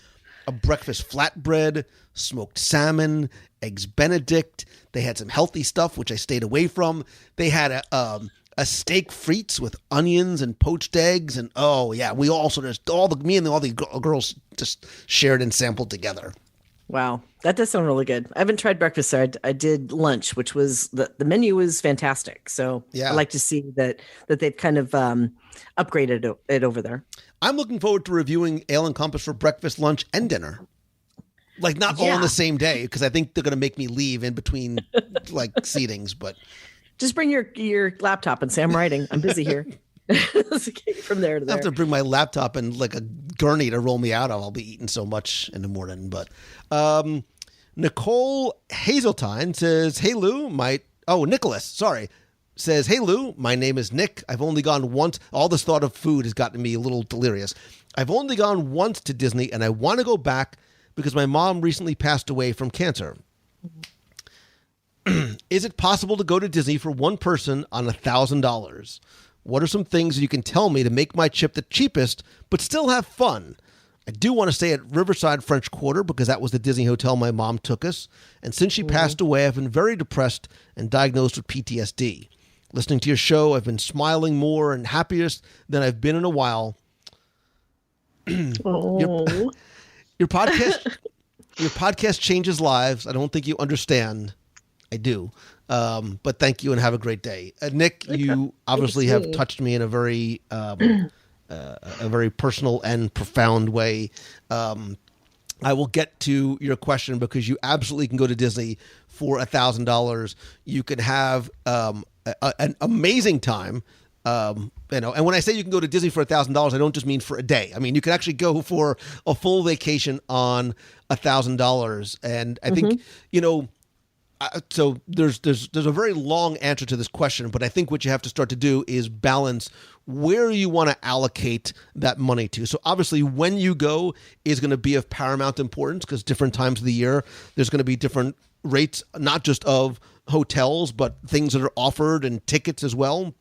A breakfast flatbread, smoked salmon, eggs Benedict. They had some healthy stuff, which I stayed away from. They had a steak frites with onions and poached eggs. And oh yeah, we also me and all the girls just shared and sampled together. Wow. That does sound really good. I haven't tried breakfast there. I did lunch, which was the menu was fantastic. So yeah. I like to see that they've kind of upgraded it over there. I'm looking forward to reviewing Ale and Compass for breakfast, lunch, and dinner. Like not all on the same day, because I think they're going to make me leave in between like seatings. But just bring your laptop and say, I'm writing. I'm busy here. From there to there. I have to bring my laptop and like a gurney to roll me out of. I'll be eating so much in the morning. But Nicole Hazeltine says, "Hey Lou, Nicholas, sorry." Says, "Hey Lou, my name is Nick. I've only gone once. All this thought of food has gotten me a little delirious. I've only gone once to Disney, and I want to go back because my mom recently passed away from cancer. Is it possible to go to Disney for one person on $1,000? What are some things you can tell me to make my trip the cheapest, but still have fun? I do want to stay at Riverside French Quarter because that was the Disney hotel my mom took us. And since she passed away, I've been very depressed and diagnosed with PTSD. Listening to your show, I've been smiling more and happiest than I've been in a while." Your podcast changes lives. I don't think you understand. I do. But thank you and have a great day. Nick, you obviously have touched me in a very personal and profound way. I will get to your question because you absolutely can go to Disney for $1,000. You can have an amazing time. And when I say you can go to Disney for $1,000, I don't just mean for a day. I mean, you can actually go for a full vacation on $1,000. And I think, so there's a very long answer to this question, but I think what you have to start to do is balance where you want to allocate that money to. So obviously when you go is going to be of paramount importance, because different times of the year, there's going to be different rates, not just of hotels, but things that are offered and tickets as well.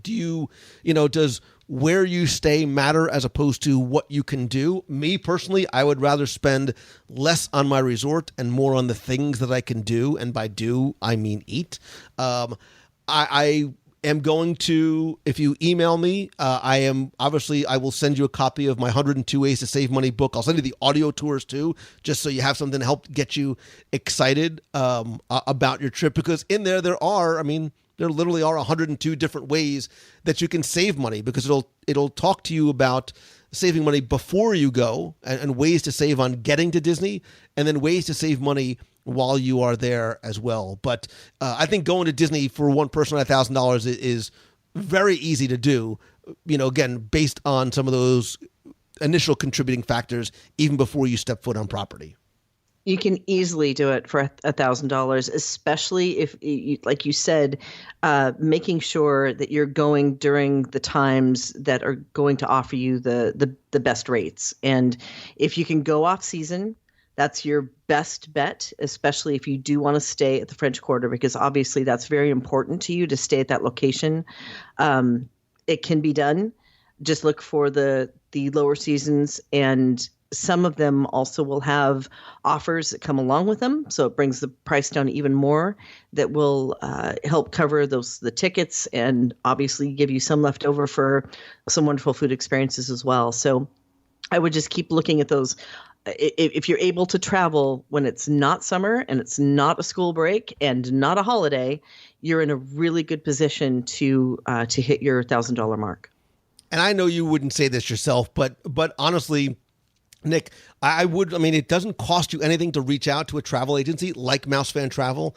Does where you stay matter as opposed to what you can do? Me personally, I would rather spend less on my resort and more on the things that I can do. And by do, I mean eat. I am going to, if you email me, I will send you a copy of my 102 Ways to Save Money book. I'll send you the audio tours too, just so you have something to help get you excited about your trip. Because in there there literally are 102 different ways that you can save money, because it'll talk to you about saving money before you go and ways to save on getting to Disney, and then ways to save money while you are there as well. But I think going to Disney for one person at $1,000 is very easy to do, again, based on some of those initial contributing factors, even before you step foot on property. You can easily do it for $1,000, especially if, like you said, making sure that you're going during the times that are going to offer you the best rates. And if you can go off season, that's your best bet, especially if you do want to stay at the French Quarter, because obviously that's very important to you to stay at that location. It can be done. Just look for the lower seasons, and some of them also will have offers that come along with them, so it brings the price down even more. That will help cover the tickets, and obviously give you some left over for some wonderful food experiences as well. So I would just keep looking at those. If you're able to travel when it's not summer and it's not a school break and not a holiday, you're in a really good position to hit your $1,000 mark. And I know you wouldn't say this yourself, but honestly, Nick, it doesn't cost you anything to reach out to a travel agency like Mouse Fan Travel.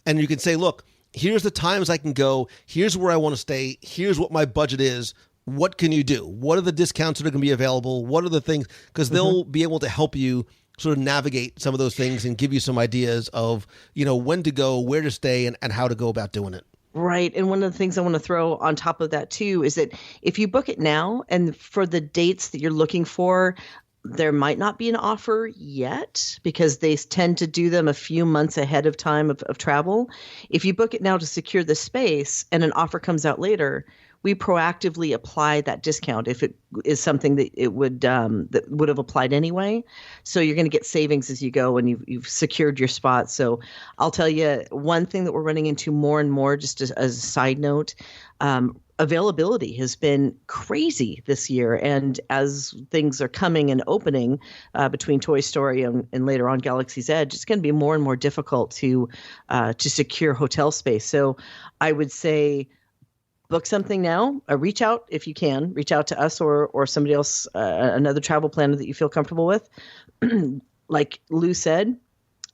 And you can say, look, here's the times I can go. Here's where I want to stay. Here's what my budget is. What can you do? What are the discounts that are going to be available? What are the things? Because they'll be able to help you sort of navigate some of those things and give you some ideas of, when to go, where to stay, and how to go about doing it. Right. And one of the things I want to throw on top of that too is that if you book it now and for the dates that you're looking for, there might not be an offer yet, because they tend to do them a few months ahead of time of travel. If you book it now to secure the space and an offer comes out later, we proactively apply that discount if it is something that it would that would have applied anyway. So you're going to get savings as you go, and you've secured your spot. So I'll tell you one thing that we're running into more and more, just as a side note. Availability has been crazy this year. And as things are coming and opening between Toy Story and later on Galaxy's Edge, it's going to be more and more difficult to secure hotel space. So I would say book something now. Reach out if you can. Reach out to us or somebody else, another travel planner that you feel comfortable with. Like Lou said,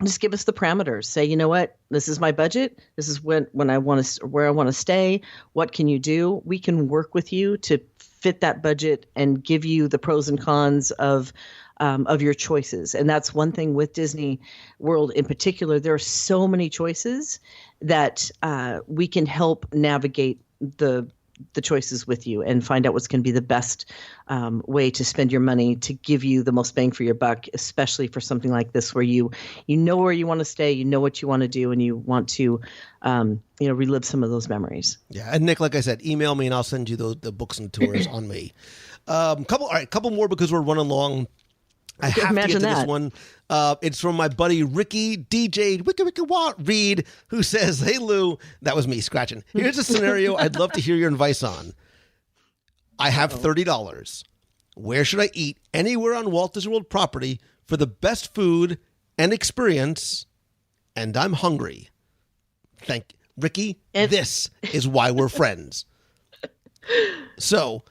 just give us the parameters. Say, you know what, this is my budget. This is when I want to, where I want to stay. What can you do? We can work with you to fit that budget and give you the pros and cons of your choices. And that's one thing with Disney World in particular. There are so many choices that we can help navigate the choices with you and find out what's going to be the best way to spend your money to give you the most bang for your buck, especially for something like this where you know where you want to stay, you know what you want to do, and you want to relive some of those memories. Yeah, and Nick, like I said, email me and I'll send you the books and tours on me. Couple more because we're running long. I have to get to this one. It's from my buddy Ricky DJ Reed, who says, "Hey Lou," that was me scratching. "Here's a scenario I'd love to hear your advice on. I have $30. Where should I eat anywhere on Walt Disney World property for the best food and experience? And I'm hungry. Thank you, Ricky. This is why we're friends." So,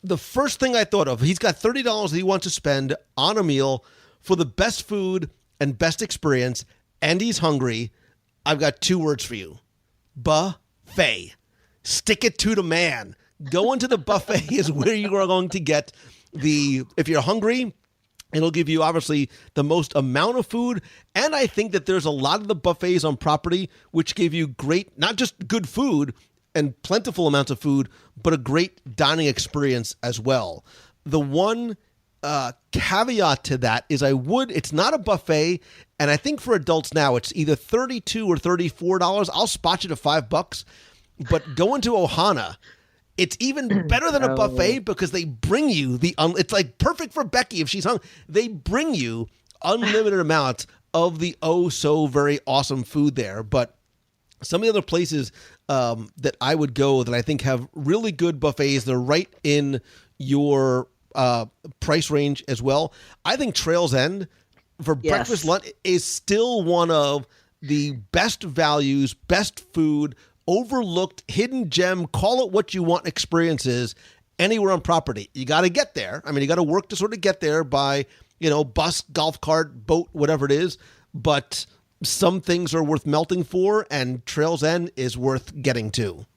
the first thing I thought of, he's got $30 that he wants to spend on a meal for the best food and best experience, and he's hungry. I've got two words for you. Buffet. Stick it to the man. Going to the buffet is where you are going to get if you're hungry, it'll give you obviously the most amount of food. And I think that there's a lot of the buffets on property which give you great, not just good food and plentiful amounts of food, but a great dining experience as well. The one caveat to that is it's not a buffet. And I think for adults now, it's either $32 or $34. I'll spot you to $5. But going to Ohana, it's even better than a buffet because they bring you it's like perfect for Becky if she's hungry. They bring you unlimited amounts of the so very awesome food there. But some of the other places that I would go that I think have really good buffets, they're right in your price range as well. I think Trails End for breakfast, lunch is still one of the best values, best food, overlooked, hidden gem, call it what you want experiences anywhere on property. You got to get there. I mean, you got to work to sort of get there by, bus, golf cart, boat, whatever it is. But some things are worth melting for, and Trails End is worth getting to.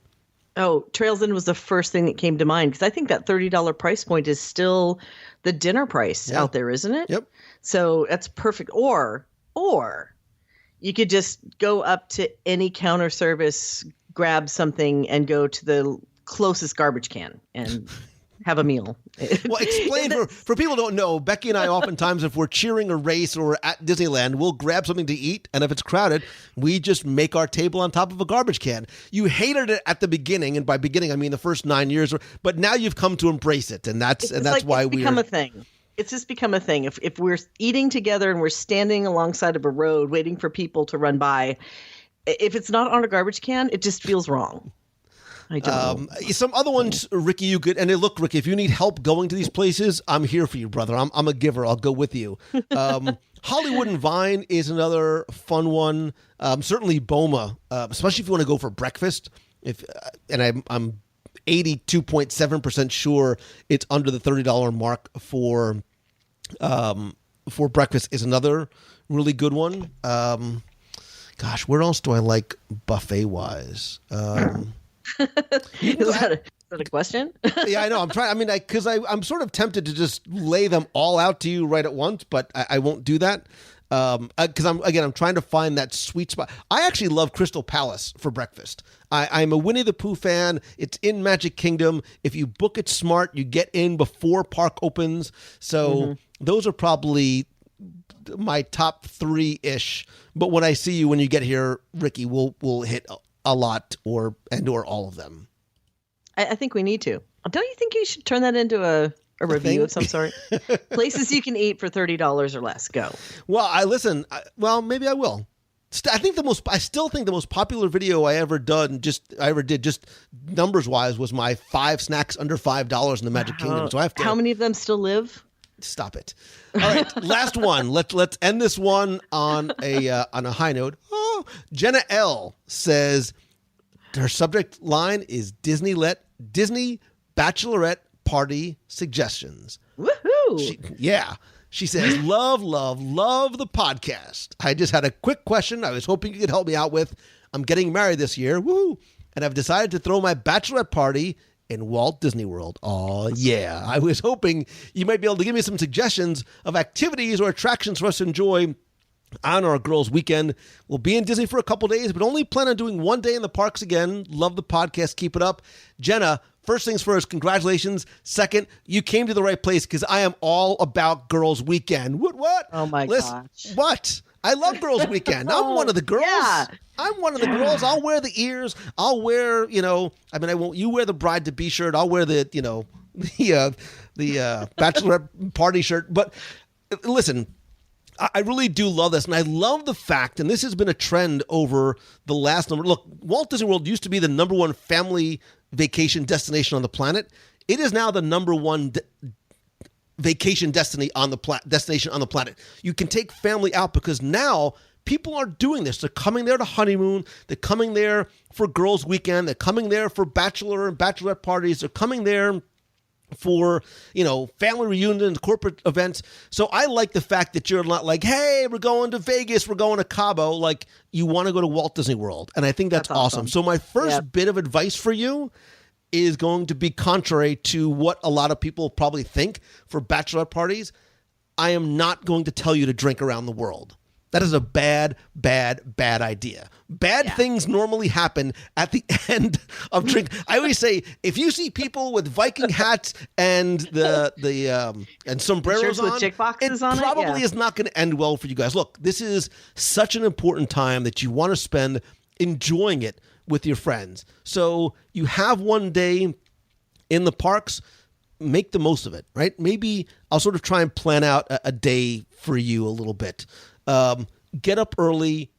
Oh, Trails End was the first thing that came to mind because I think that $30 price point is still the dinner price out there, isn't it? Yep. So that's perfect. Or you could just go up to any counter service, grab something, and go to the closest garbage can and have a meal. Well, explain for people who don't know, Becky and I oftentimes, if we're cheering a race or at Disneyland, we'll grab something to eat, and if it's crowded, we just make our table on top of a garbage can. You hated it at the beginning, and by beginning I mean the first 9 years, but now you've come to embrace it, and that's why it's become a thing. It's just become a thing. If we're eating together and we're standing alongside of a road waiting for people to run by, if it's not on a garbage can, it just feels wrong. I don't know. Some other ones, Ricky, you could, and look, Ricky, if you need help going to these places, I'm here for you, brother. I'm a giver. I'll go with you. Hollywood and Vine is another fun one. Certainly Boma, especially if you want to go for breakfast. I'm 82.7% sure it's under the $30 mark for breakfast is another really good one. Gosh, where else do I like buffet wise? Is that a question? Yeah, I know. I'm trying. I mean, because I'm sort of tempted to just lay them all out to you right at once, but I won't do that because I'm trying to find that sweet spot. I actually love Crystal Palace for breakfast. I'm a Winnie the Pooh fan. It's in Magic Kingdom. If you book it smart, you get in before park opens. So those are probably my top 3-ish. But when I see you when you get here, Ricky, we'll hit a lot or all of them. I think we need to. Don't you think you should turn that into a review of some sort? Places you can eat for $30 or less. Go. Well, maybe I will. I still think the most popular video I ever did, just numbers wise, was my 5 snacks under $5 in the Magic Kingdom. So I have to. How many of them still live? Stop it. All right, last one. Let's end this one on a high note. Oh, Jenna L says her subject line is Disney Bachelorette Party Suggestions. Woohoo! She says, love the podcast. I just had a quick question I was hoping you could help me out with. I'm getting married this year. Woo! And I've decided to throw my bachelorette party in Walt Disney World. Oh, yeah. I was hoping you might be able to give me some suggestions of activities or attractions for us to enjoy on our girls' weekend. We'll be in Disney for a couple days, but only plan on doing one day in the parks again. Love the podcast. Keep it up. Jenna, first things first, congratulations. Second, you came to the right place because I am all about girls' weekend. What? Oh, my gosh. What? I love girls' weekend. I'm one of the girls. Yeah. I'm one of the girls. I'll wear the ears. I'll wear, I won't. You wear the bride-to-be shirt. I'll wear the bachelorette party shirt. But listen, I really do love this. And I love the fact, and this has been a trend over the last number. Look, Walt Disney World used to be the number one family vacation destination on the planet. It is now the number one vacation destination on the planet. You can take family out because now people are doing this. They're coming there to honeymoon. They're coming there for girls' weekend. They're coming there for bachelor and bachelorette parties. They're coming there for, family reunions, corporate events. So I like the fact that you're not like, hey, we're going to Vegas, we're going to Cabo. Like, you want to go to Walt Disney World. And I think that's awesome. So my first bit of advice for you is going to be contrary to what a lot of people probably think for bachelorette parties. I am not going to tell you to drink around the world. That is a bad idea. Bad things normally happen at the end of drink. I always say, if you see people with Viking hats and and sombreros shirts with on, chick boxes on it, probably is not going to end well for you guys. Look, this is such an important time that you want to spend enjoying it with your friends. So you have one day in the parks, make the most of it, right? Maybe I'll sort of try and plan out a day for you a little bit. Get up early,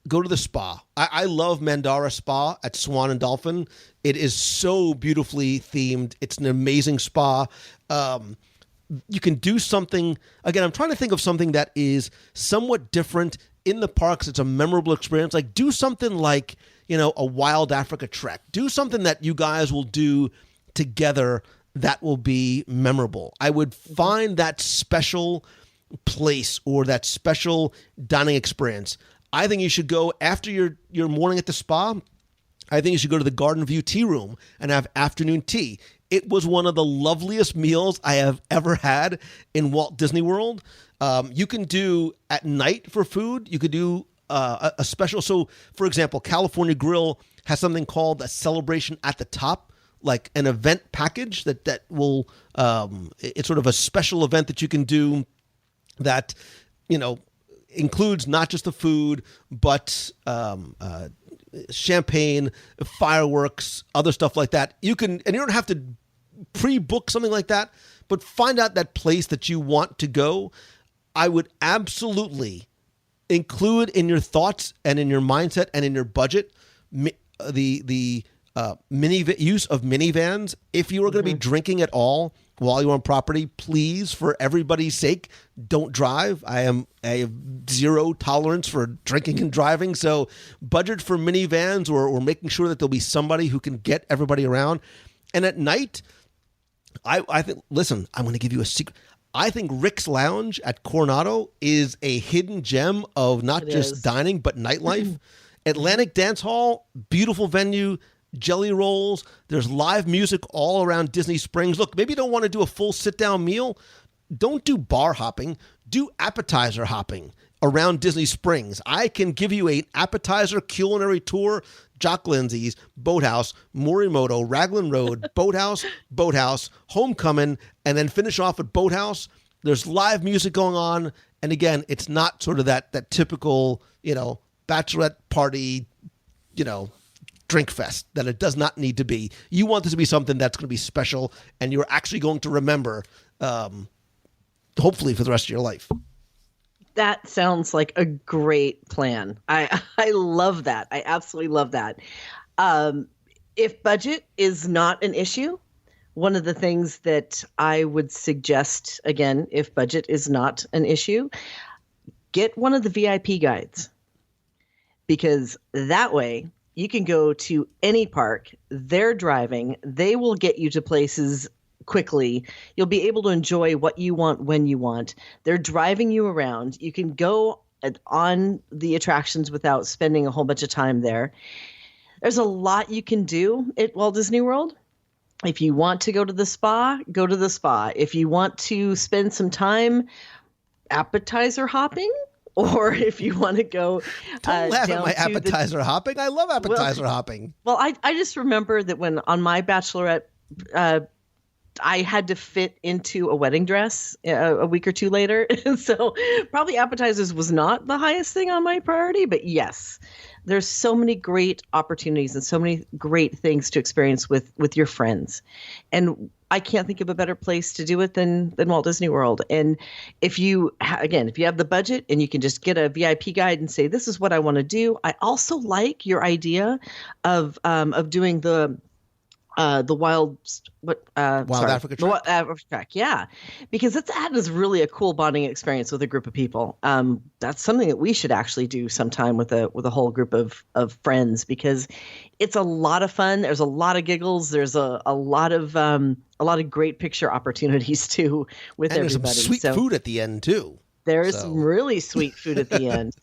go to the spa. I love Mandara Spa at Swan and Dolphin. It is so beautifully themed. It's an amazing spa. You can do something, again, I'm trying to think of something that is somewhat different in the parks. It's a memorable experience. Like do something like, a Wild Africa trek. Do something that you guys will do together that will be memorable. I would find that special place or that special dining experience. I think you should go after your morning at the spa. I think you should go to the Garden View Tea Room and have afternoon tea. It was one of the loveliest meals I have ever had in Walt Disney World. You can do at night for food. You could do a special. So, for example, California Grill has something called a celebration at the top, like an event package that will. It's sort of a special event that you can do that, includes not just the food, but champagne, fireworks, other stuff like that. You don't have to pre-book something like that, but find out that place that you want to go. I would absolutely include in your thoughts and in your mindset and in your budget the use of minivans. If you are going to be drinking at all while you're on property, please, for everybody's sake, don't drive. I have zero tolerance for drinking and driving. So budget for minivans or making sure that there'll be somebody who can get everybody around. And at night, I think, listen, I'm going to give you a secret. I think Rick's Lounge at Coronado is a hidden gem of not just dining, but nightlife. Atlantic Dance Hall, beautiful venue. Jelly rolls. There's live music all around Disney Springs. Look, maybe you don't want to do a full sit-down meal. Don't do bar hopping. Do appetizer hopping around Disney Springs. I can give you an appetizer culinary tour. Jock Lindsay's, Boathouse, Morimoto, Raglan Road, Boathouse, Homecoming, and then finish off at Boathouse. There's live music going on. And again, it's not sort of that typical, bachelorette party, drink fest that it does not need to be. You want this to be something that's going to be special and you're actually going to remember, hopefully for the rest of your life. That sounds like a great plan. I love that. I absolutely love that. If budget is not an issue, one of the things that I would suggest, again, if budget is not an issue, get one of the VIP guides, because that way you can go to any park. They're driving. They will get you to places quickly. You'll be able to enjoy what you want when you want. They're driving you around. You can go on the attractions without spending a whole bunch of time there. There's a lot you can do at Walt Disney World. If you want to go to the spa, go to the spa. If you want to spend some time appetizer hopping, or if you want to go don't laugh at my appetizer hopping. I love appetizer hopping. Well, I just remember that when on my bachelorette, I had to fit into a wedding dress a week or two later. So probably appetizers was not the highest thing on my priority. But yes, there's so many great opportunities and so many great things to experience with your friends. And I can't think of a better place to do it than Walt Disney World. And if you have the budget and you can just get a VIP guide and say, this is what I want to do. I also like your idea of doing the Wild Africa Trek. Africa Trek, yeah, because that is really a cool bonding experience with a group of people. That's something that we should actually do sometime with a whole group of friends, because it's a lot of fun. There's a lot of giggles. There's a lot of great picture opportunities too with and everybody. There's some sweet food at the end too. There's So. some really sweet food at the end.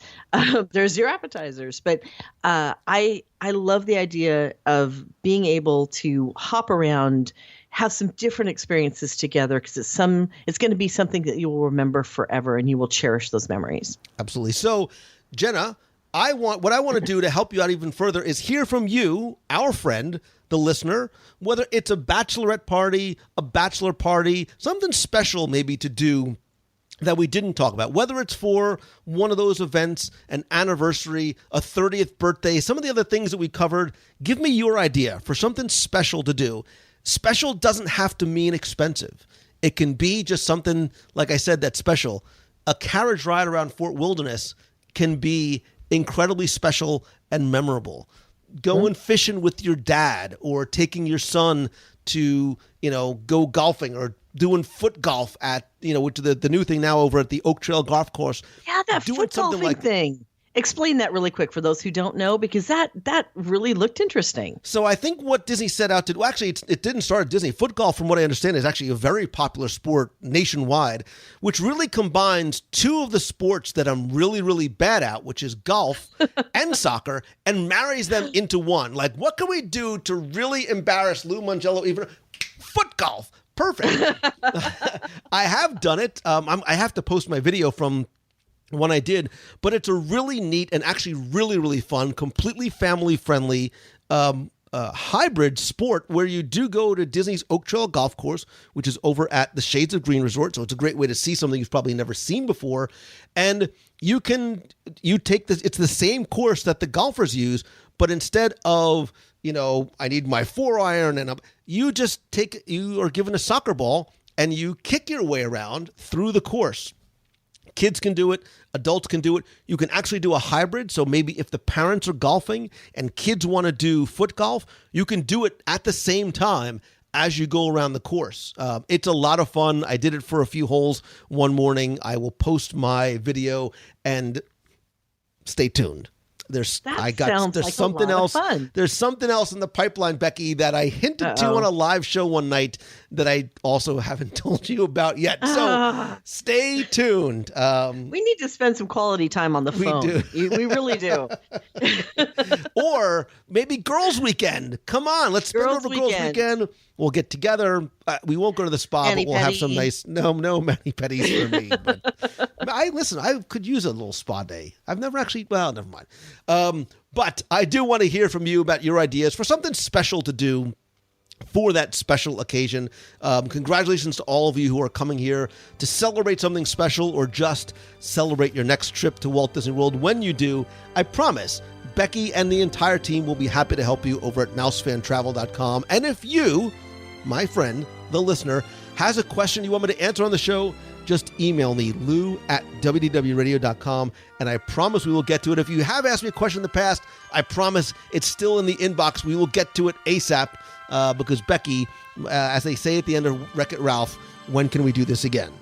There's your appetizers, but I love the idea of being able to hop around, have some different experiences together, because it's going to be something that you will remember forever, and you will cherish those memories. Absolutely. So, Jenna, what I want to do to help you out even further is hear from you, our friend, the listener, whether it's a bachelorette party, a bachelor party, something special maybe to do that we didn't talk about, whether it's for one of those events, an anniversary, a 30th birthday, some of the other things that we covered. Give me your idea for something special to do. Special doesn't have to mean expensive. It can be just something, like I said, that's special. A carriage ride around Fort Wilderness can be incredibly special and memorable. Going fishing with your dad, or taking your son to, go golfing, or doing foot golf at, which is the new thing now over at the Oak Trail Golf Course. Yeah, that Doing foot something golfing thing. Explain that really quick for those who don't know, because that really looked interesting. So I think what Disney set out to do, actually, it didn't start at Disney. Foot golf, from what I understand, is actually a very popular sport nationwide, which really combines two of the sports that I'm really, really bad at, which is golf and soccer, and marries them into one. Like, what can we do to really embarrass Lou Mangello even? Foot golf. Perfect. I have done it. I have to post my video from when I did, but it's a really neat and actually really, really fun, completely family-friendly hybrid sport where you do go to Disney's Oak Trail Golf Course, which is over at the Shades of Green Resort. So it's a great way to see something you've probably never seen before. And you take this, it's the same course that the golfers use, but instead of, I need my 4-iron and you are given a soccer ball and you kick your way around through the course. Kids can do it. Adults can do it. You can actually do a hybrid. So maybe if the parents are golfing and kids want to do foot golf, you can do it at the same time as you go around the course. It's a lot of fun. I did it for a few holes one morning. I will post my video, and stay tuned. There's something else. There's something else in the pipeline, Becky, that I hinted to on a live show one night that I also haven't told you about yet. So stay tuned. We need to spend some quality time on the phone. We really do. Or maybe Girls Weekend. Come on, let's spend over Girls Weekend. We'll get together. We won't go to the spa, but we'll have some nice. No mani-pedis for me. But I could use a little spa day. I've never actually. Well, never mind. But I do want to hear from you about your ideas for something special to do for that special occasion. Congratulations to all of you who are coming here to celebrate something special, or just celebrate your next trip to Walt Disney World. When you do, I promise Becky and the entire team will be happy to help you over at mousefantravel.com. And if you, my friend, the listener, has a question you want me to answer on the show, just email me, lou@wdwradio.com, and I promise we will get to it. If you have asked me a question in the past, I promise it's still in the inbox. We will get to it ASAP, because Becky, as they say at the end of Wreck-It Ralph, when can we do this again?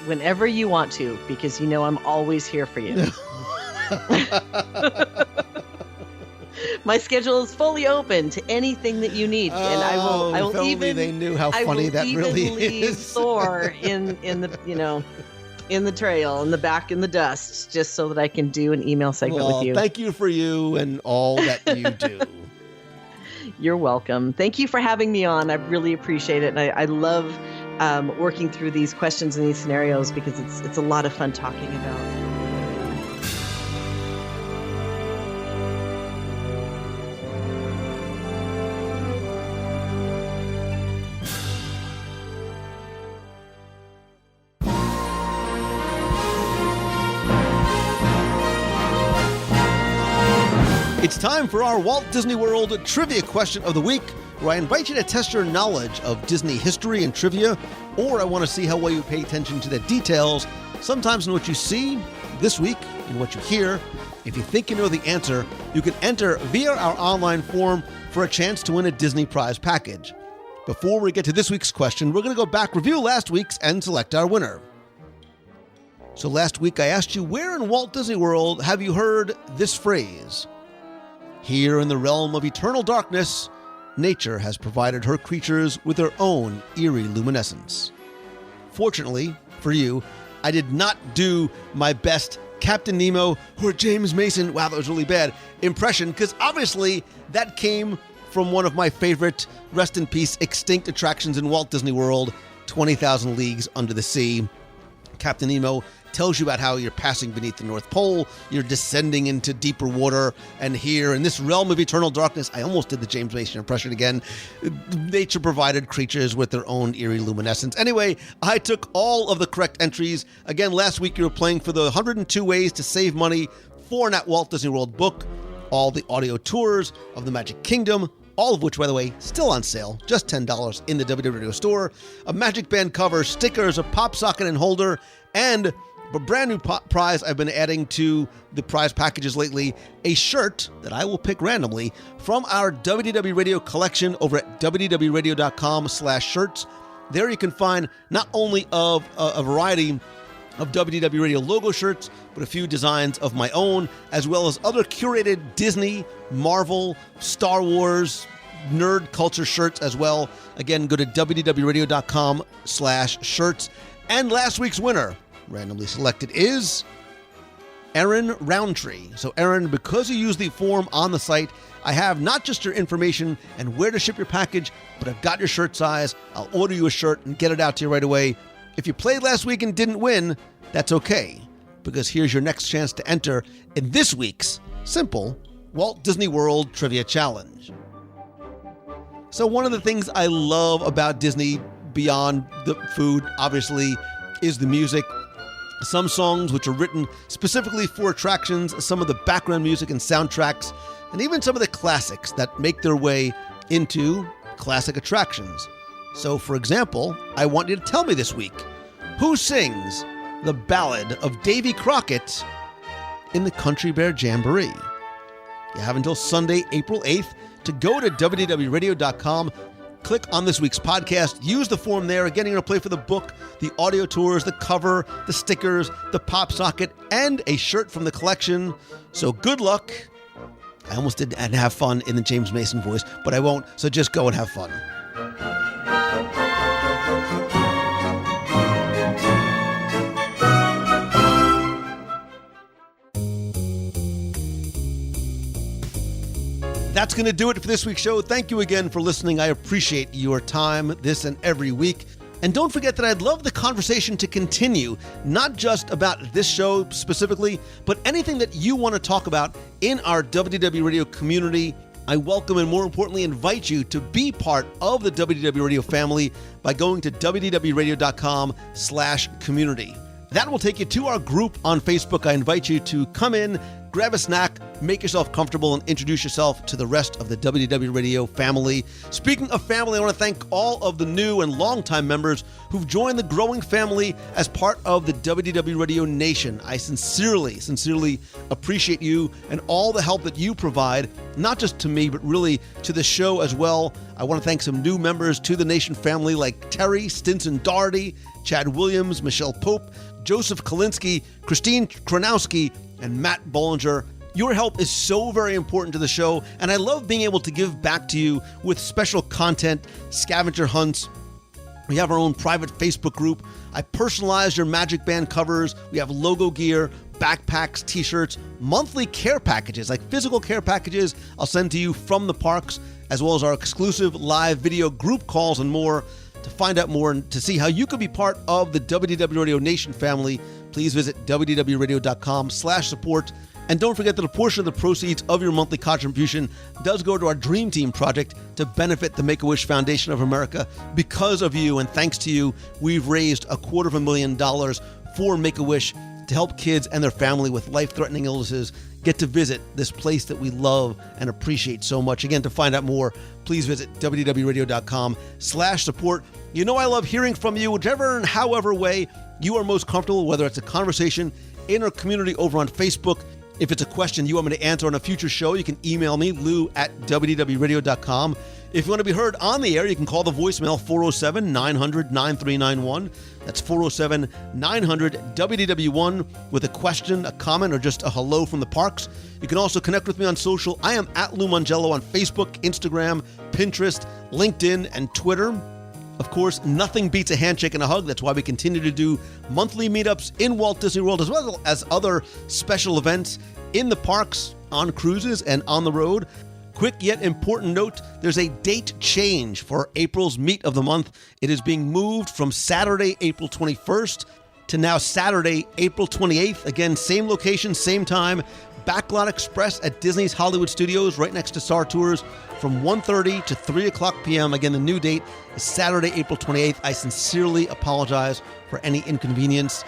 Whenever you want to, because I'm always here for you. My schedule is fully open to anything that you need, and I will if only even. They knew how funny that really leave is. Thor in the trail, in the back, in the dust, just so that I can do an email segment with you. Thank you for you and all that you do. You're welcome. Thank you for having me on. I really appreciate it, and I love working through these questions and these scenarios, because it's a lot of fun talking about. It's time for our Walt Disney World Trivia Question of the Week, where I invite you to test your knowledge of Disney history and trivia, or I want to see how well you pay attention to the details, sometimes in what you see, this week in what you hear. If you think you know the answer, you can enter via our online form for a chance to win a Disney prize package. Before we get to this week's question, we're going to go back, review last week's, and select our winner. So last week I asked you, where in Walt Disney World have you heard this phrase? Here in the realm of eternal darkness, nature has provided her creatures with their own eerie luminescence. Fortunately for you, I did not do my best Captain Nemo or James Mason, wow, that was really bad, impression, because obviously that came from one of my favorite, rest in peace, extinct attractions in Walt Disney World, 20,000 Leagues Under the Sea. Captain Nemo tells you about how you're passing beneath the North Pole, you're descending into deeper water, and here in this realm of eternal darkness, I almost did the James Mason impression again, nature provided creatures with their own eerie luminescence. Anyway, I took all of the correct entries. Again, last week you were playing for the 102 ways to save money for an at Walt Disney World book, all the audio tours of the Magic Kingdom, all of which, by the way, still on sale, just $10 in the WDW store, a Magic Band cover, stickers, a pop socket and holder, and a brand new prize I've been adding to the prize packages lately, a shirt that I will pick randomly from our WDW Radio collection over at wdwradio.com/shirts. There you can find not only of a variety of WDW Radio logo shirts, but a few designs of my own, as well as other curated Disney, Marvel, Star Wars, nerd culture shirts as well. Again, go to wdwradio.com/shirts. And last week's winner, randomly selected, is Erin Roundtree. So Erin, because you used the form on the site, I have not just your information and where to ship your package, but I've got your shirt size. I'll order you a shirt and get it out to you right away. If you played last week and didn't win, that's okay, because here's your next chance to enter in this week's simple Walt Disney World Trivia Challenge. So one of the things I love about Disney, beyond the food, obviously, is the music. Some songs which are written specifically for attractions, some of the background music and soundtracks, and even some of the classics that make their way into classic attractions. So, for example, I want you to tell me this week, who sings the Ballad of Davy Crockett in the Country Bear Jamboree? You have until Sunday, April 8th to go to wdwradio.com, click on this week's podcast, use the form there. Again, you're going to play for the book, the audio tours, the cover, the stickers, the pop socket, and a shirt from the collection. So good luck. I almost did and have fun in the James Mason voice, but I won't, so just go and have fun. That's going to do it for this week's show. Thank you again for listening. I appreciate your time this and every week. And don't forget that I'd love the conversation to continue, not just about this show specifically, but anything that you want to talk about in our WDW Radio community. I welcome and, more importantly, invite you to be part of the WDW Radio family by going to wdwradio.com/community. That will take you to our group on Facebook. I invite you to come in, grab a snack, make yourself comfortable, and introduce yourself to the rest of the WDW Radio family. Speaking of family, I want to thank all of the new and longtime members who've joined the growing family as part of the WDW Radio Nation. I sincerely appreciate you and all the help that you provide, not just to me, but really to the show as well. I want to thank some new members to the Nation family like Terry Stinson Doherty, Chad Williams, Michelle Pope, Joseph Kalinsky, Christine Kronowski, and Matt Bollinger. Your help is so very important to the show, and I love being able to give back to you with special content, scavenger hunts. We have our own private Facebook group. I personalize your Magic Band covers. We have logo gear, backpacks, t-shirts, monthly care packages, like physical care packages I'll send to you from the parks, as well as our exclusive live video group calls and more. To find out more and to see how you can be part of the WDW Radio Nation family, please visit wdwradio.com/support. And don't forget that a portion of the proceeds of your monthly contribution does go to our Dream Team project to benefit the Make-A-Wish Foundation of America. Because of you and thanks to you, we've raised $250,000 for Make-A-Wish to help kids and their family with life-threatening illnesses get to visit this place that we love and appreciate so much. Again, to find out more, please visit wdwradio.com/support. You know I love hearing from you, whichever and however way you are most comfortable, whether it's a conversation in our community over on Facebook. If it's a question you want me to answer on a future show, you can email me, lou@wdwradio.com. If you want to be heard on the air, you can call the voicemail 407-900-9391. That's 407-900-WDW1 with a question, a comment, or just a hello from the parks. You can also connect with me on social. I am at Lou Mongello on Facebook, Instagram, Pinterest, LinkedIn, and Twitter. Of course, nothing beats a handshake and a hug. That's why we continue to do monthly meetups in Walt Disney World, as well as other special events in the parks, on cruises, and on the road. Quick yet important note, there's a date change for April's Meet of the Month. It is being moved from Saturday, April 21st to now Saturday, April 28th. Again, same location, same time. Backlot Express at Disney's Hollywood Studios, right next to Star Tours, from 1:30 to 3 o'clock p.m. Again, the new date is Saturday, April 28th. I sincerely apologize for any inconvenience.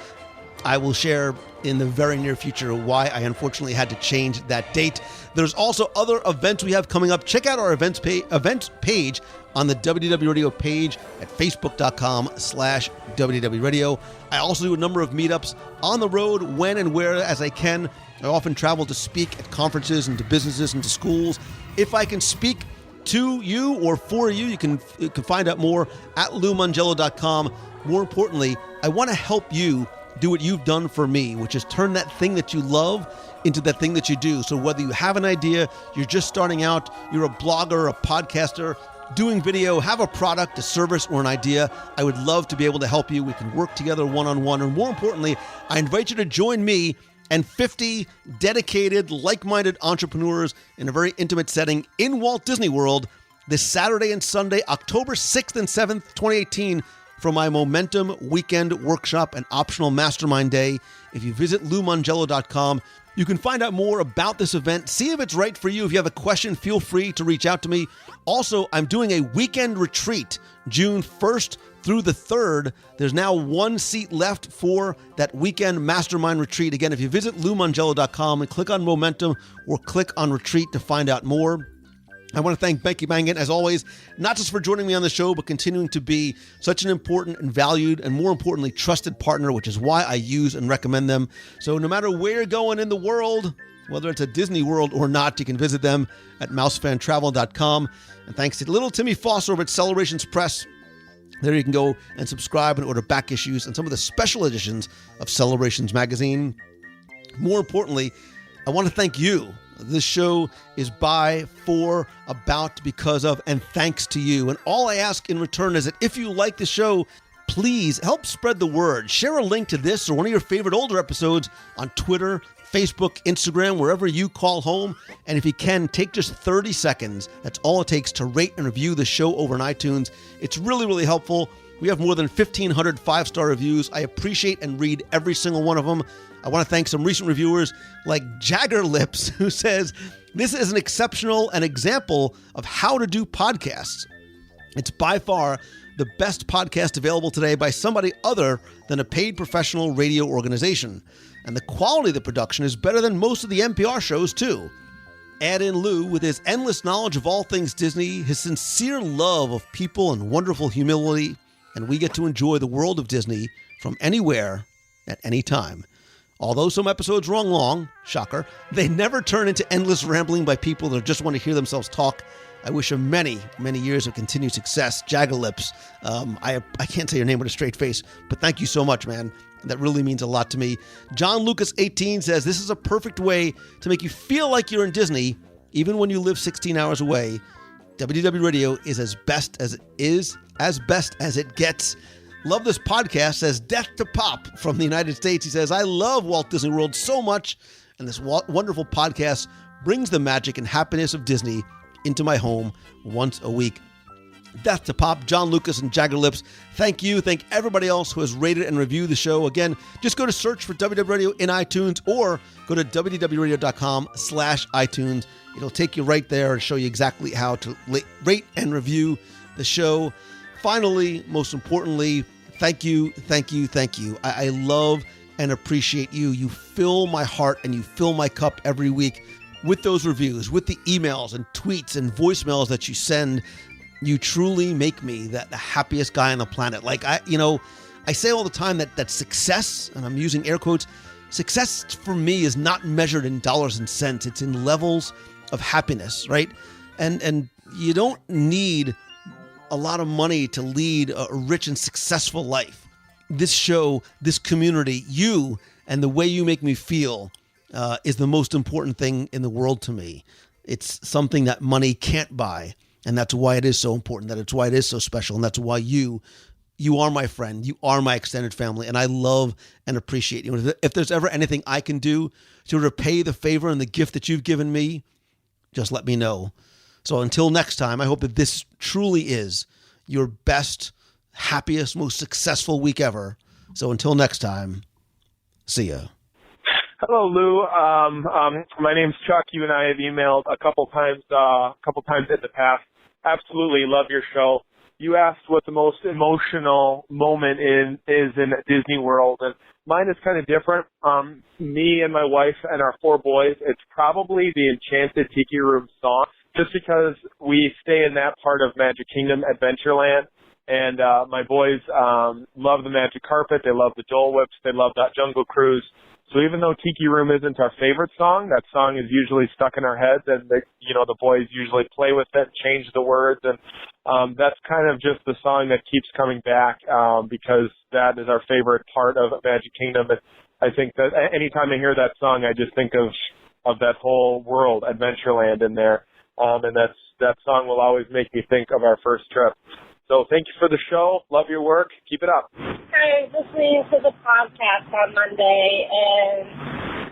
I will share in the very near future why I unfortunately had to change that date. There's also other events we have coming up. Check out our events page on the WDW Radio page at facebook.com/WDW Radio. I also do a number of meetups on the road when and where as I can. I often travel to speak at conferences and to businesses and to schools. If I can speak to you or for you, you can find out more at LouMongello.com. More importantly, I want to help you do what you've done for me, which is turn that thing that you love into that thing that you do. So whether you have an idea, you're just starting out, you're a blogger, a podcaster, doing video, have a product, a service, or an idea, I would love to be able to help you. We can work together one-on-one. And more importantly, I invite you to join me and 50 dedicated, like-minded entrepreneurs in a very intimate setting in Walt Disney World this Saturday and Sunday, October 6th and 7th, 2018, for my Momentum Weekend Workshop and Optional Mastermind Day. If you visit LouMongello.com, you can find out more about this event. See if it's right for you. If you have a question, feel free to reach out to me. Also, I'm doing a weekend retreat, June 1st through the 3rd. There's now one seat left for that weekend mastermind retreat. Again, if you visit LouMongello.com and click on Momentum or click on Retreat to find out more. I want to thank Becky Mangan, as always, not just for joining me on the show, but continuing to be such an important and valued and, more importantly, trusted partner, which is why I use and recommend them. So no matter where you're going in the world, whether it's a Disney World or not, you can visit them at mousefantravel.com. And thanks to little Timmy Foster over at Celebrations Press, there you can go and subscribe and order back issues and some of the special editions of Celebrations Magazine. More importantly, I want to thank you. This show is by, for, about, because of, and thanks to you. And all I ask in return is that if you like the show, please help spread the word. Share a link to this or one of your favorite older episodes on Twitter, Facebook, Instagram, wherever you call home. And if you can, take just 30 seconds. That's all it takes to rate and review the show over on iTunes. It's really, really helpful. We have more than 1,500 five-star reviews. I appreciate and read every single one of them. I want to thank some recent reviewers like Jagger Lips, who says, "This is an exceptional an example of how to do podcasts. It's by far the best podcast available today by somebody other than a paid professional radio organization. And the quality of the production is better than most of the NPR shows, too." Add in Lou with his endless knowledge of all things Disney, his sincere love of people and wonderful humility, and we get to enjoy the world of Disney from anywhere at any time. Although some episodes run long, shocker, they never turn into endless rambling by people that just want to hear themselves talk. I wish him many, many years of continued success. Jagger Lips, I can't say your name with a straight face, but thank you so much, man. That really means a lot to me. John Lucas 18 says, "This is a perfect way to make you feel like you're in Disney, even when you live 16 hours away. WDW Radio is as best as it gets. Love this podcast," says Death to Pop from the United States. He says, "I love Walt Disney World so much, and this wonderful podcast brings the magic and happiness of Disney into my home once a week." Death to Pop, John Lucas, and Jagger Lips, thank you. Thank everybody else who has rated and reviewed the show. Again, just go to search for WDW Radio in iTunes or go to wdwradio.com/iTunes. It'll take you right there and show you exactly how to rate and review the show. Finally, most importantly, thank you. I love and appreciate you. You fill my heart and you fill my cup every week with those reviews, with the emails and tweets and voicemails that you send. You truly make me the happiest guy on the planet. Like, I say all the time that success, and I'm using air quotes, success for me is not measured in dollars and cents. It's in levels of happiness, right? And you don't need a lot of money to lead a rich and successful life. This show, this community, you, and the way you make me feel is the most important thing in the world to me. It's something that money can't buy. And that's why it is so important, that's why it is so special, and that's why you are my friend. You are my extended family, and I love and appreciate you. If there's ever anything I can do to repay the favor and the gift that you've given me, just let me know. So until next time, I hope that this truly is your best, happiest, most successful week ever. So until next time, see ya. Hello, Lou. My name's Chuck. You and I have emailed a couple times in the past. Absolutely love your show. You asked what the most emotional moment is in Disney World, and mine is kind of different. Me and my wife and our 4 boys, it's probably the Enchanted Tiki Room song, just because we stay in that part of Magic Kingdom, Adventureland, and my boys love the Magic Carpet, they love the Dole Whips, they love that Jungle Cruise. So even though Tiki Room isn't our favorite song, that song is usually stuck in our heads, and the boys usually play with it, change the words, and that's kind of just the song that keeps coming back because that is our favorite part of Magic Kingdom. And I think that anytime I hear that song, I just think of that whole world, Adventureland, in there, and that song will always make me think of our first trip. So thank you for the show. Love your work. Keep it up. I was listening to the podcast on Monday, and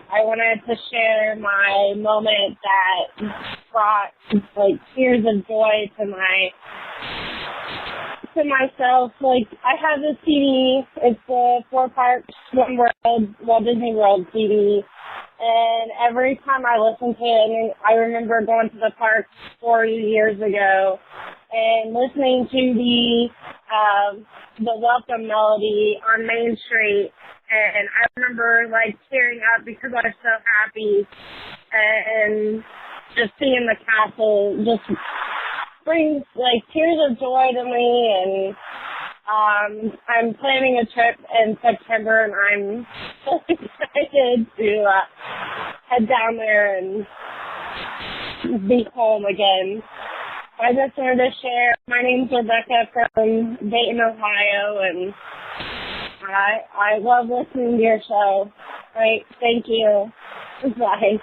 I wanted to share my moment that brought tears of joy to myself. I have this CD. It's the 4 Parks, One World, Walt Disney World CD. And every time I listen to it, and I remember going to the park 4 years ago and listening to the welcome melody on Main Street, and I remember tearing up because I was so happy, and just seeing the castle just brings tears of joy to me. And I'm planning a trip in September, and I'm so excited to head down there and be home again. I just wanted to share. My name's Rebecca from Dayton, Ohio, and I love listening to your show. Thank you. Bye.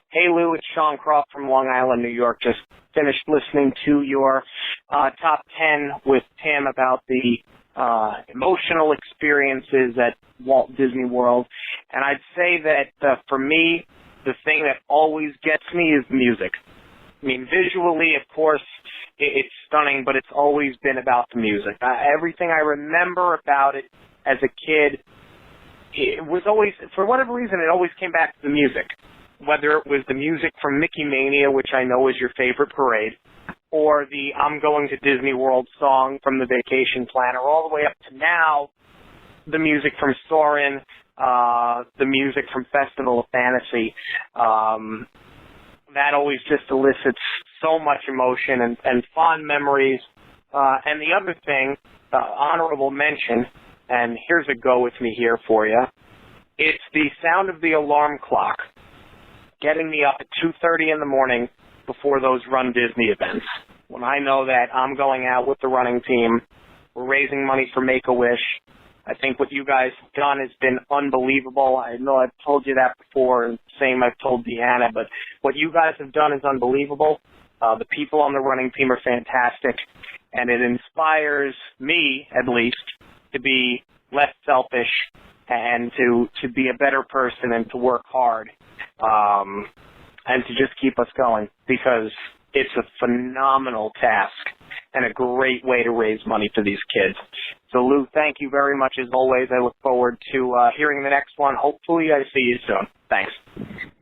Hey, Lou, it's Sean Croft from Long Island, New York. Just finished listening to your top 10 with Tim about the emotional experiences at Walt Disney World. And I'd say that for me, the thing that always gets me is music. I mean, visually, of course, it's stunning, but it's always been about the music. Everything I remember about it as a kid, it was always, for whatever reason, it always came back to the music. Whether it was the music from Mickey Mania, which I know is your favorite parade, or the I'm Going to Disney World song from the Vacation Planner, all the way up to now, the music from Soarin', the music from Festival of Fantasy. That always just elicits so much emotion and fond memories. And the other thing, honorable mention, and here's a go with me here for you, it's the sound of the alarm clock getting me up at 2:30 in the morning before those Run Disney events. When I know that I'm going out with the running team, we're raising money for Make-A-Wish. I think what you guys have done has been unbelievable. I know I've told you that before, and same I've told Deanna, but what you guys have done is unbelievable. The people on the running team are fantastic, and it inspires me, at least, to be less selfish and to be a better person and to work hard. And to just keep us going, because it's a phenomenal task and a great way to raise money for these kids. So, Lou, thank you very much as always. I look forward to hearing the next one. Hopefully I see you soon. Thanks.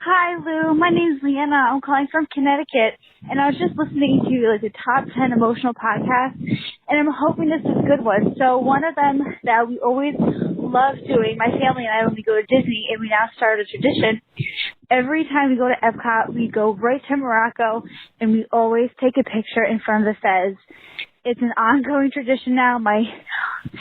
Hi, Lou. My name's Leanna. I'm calling from Connecticut, and I was just listening to the top 10 emotional podcasts, and I'm hoping this is a good one. So one of them that we always love doing, my family and I, when we go to Disney, and we now started a tradition, every time we go to Epcot, we go right to Morocco, and we always take a picture in front of the Fez. It's an ongoing tradition now. My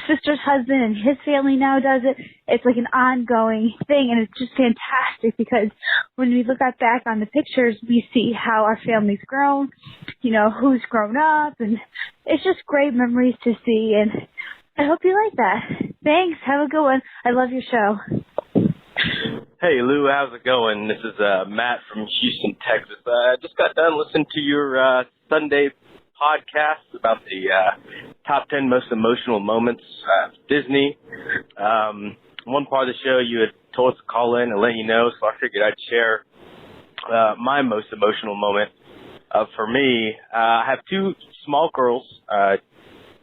sister's husband and his family now does it. It's like an ongoing thing, and it's just fantastic because when we look back on the pictures, we see how our family's grown, who's grown up, and it's just great memories to see, and I hope you like that. Thanks. Have a good one. I love your show. Hey, Lou, how's it going? This is Matt from Houston, Texas. I just got done listening to your Sunday podcast about the top 10 most emotional moments of Disney. One part of the show you had told us to call in and let you know, so I figured I'd share my most emotional moment. For me, I have two small girls.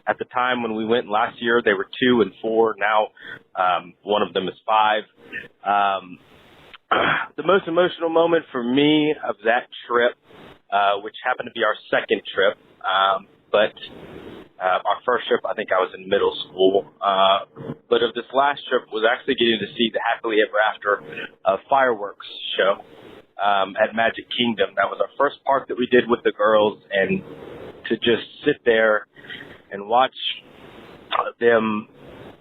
At the time when we went last year, they were 2 and 4. Now, one of them is 5. The most emotional moment for me of that trip, which happened to be our second trip, but our first trip, I think I was in middle school. But of this last trip was actually getting to see the Happily Ever After fireworks show at Magic Kingdom. That was our first park that we did with the girls, and to just sit there and watch them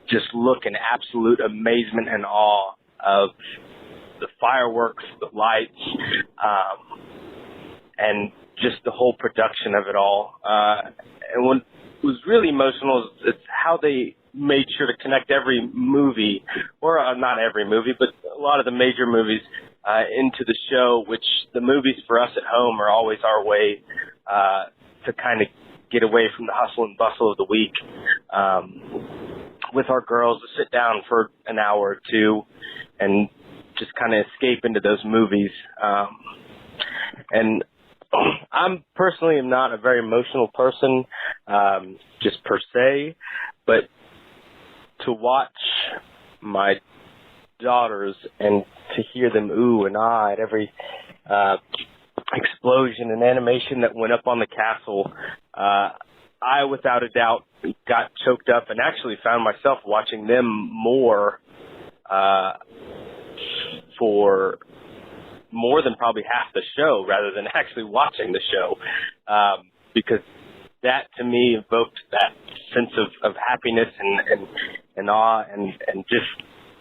just look in absolute amazement and awe of the fireworks, the lights, and just the whole production of it all. And what was really emotional is how they made sure to connect every movie, or not every movie, but a lot of the major movies into the show, which the movies for us at home are always our way to kind of get away from the hustle and bustle of the week with our girls, to sit down for an hour or two and just kind of escape into those movies. And I'm personally am not a very emotional person, just per se, but to watch my daughters and to hear them ooh and ah at every explosion and animation that went up on the castle, I, without a doubt, got choked up and actually found myself watching them more for more than probably half the show rather than actually watching the show, because that to me evoked that sense of happiness and awe and just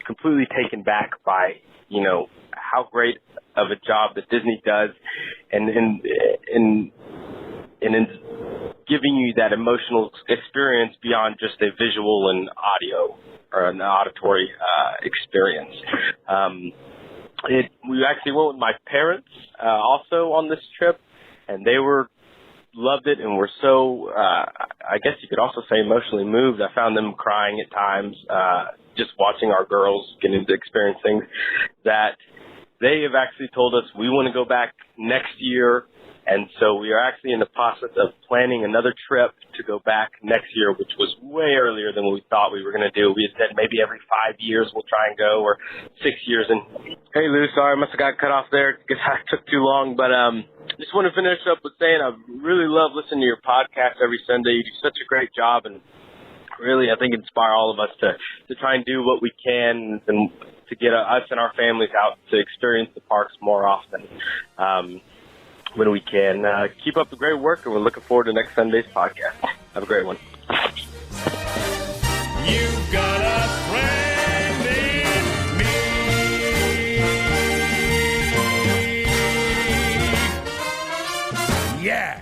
completely taken back by, you know, how great of a job that Disney does and in giving you that emotional experience beyond just a visual and audio or an auditory experience. We actually went with my parents also on this trip, and they loved it and were so, I guess you could also say emotionally moved. I found them crying at times, just watching our girls getting to experience things that they have actually told us we want to go back next year. And so we are actually in the process of planning another trip to go back next year, which was way earlier than we thought we were going to do. We had said maybe every 5 years we'll try and go, or 6 years. And hey, Lou, sorry, I must have got cut off there because I took too long. But just want to finish up with saying I really love listening to your podcast every Sunday. You do such a great job, and really, I think, inspire all of us to try and do what we can and to get us and our families out to experience the parks more often. When we can. Keep up the great work, and we're looking forward to next Sunday's podcast. Have a great one. You've got a friend in me. Yeah.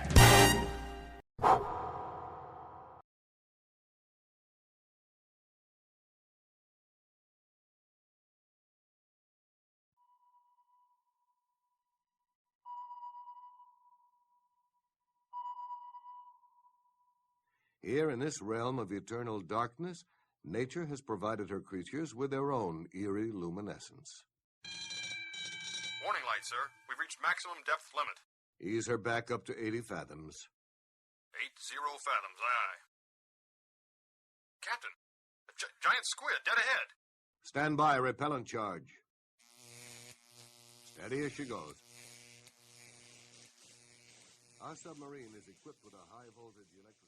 Here in this realm of eternal darkness, nature has provided her creatures with their own eerie luminescence. Warning light, sir. We've reached maximum depth limit. Ease her back up to 80 fathoms. 80 fathoms, aye. Captain, a giant squid dead ahead. Stand by, repellent charge. Steady as she goes. Our submarine is equipped with a high-voltage electric...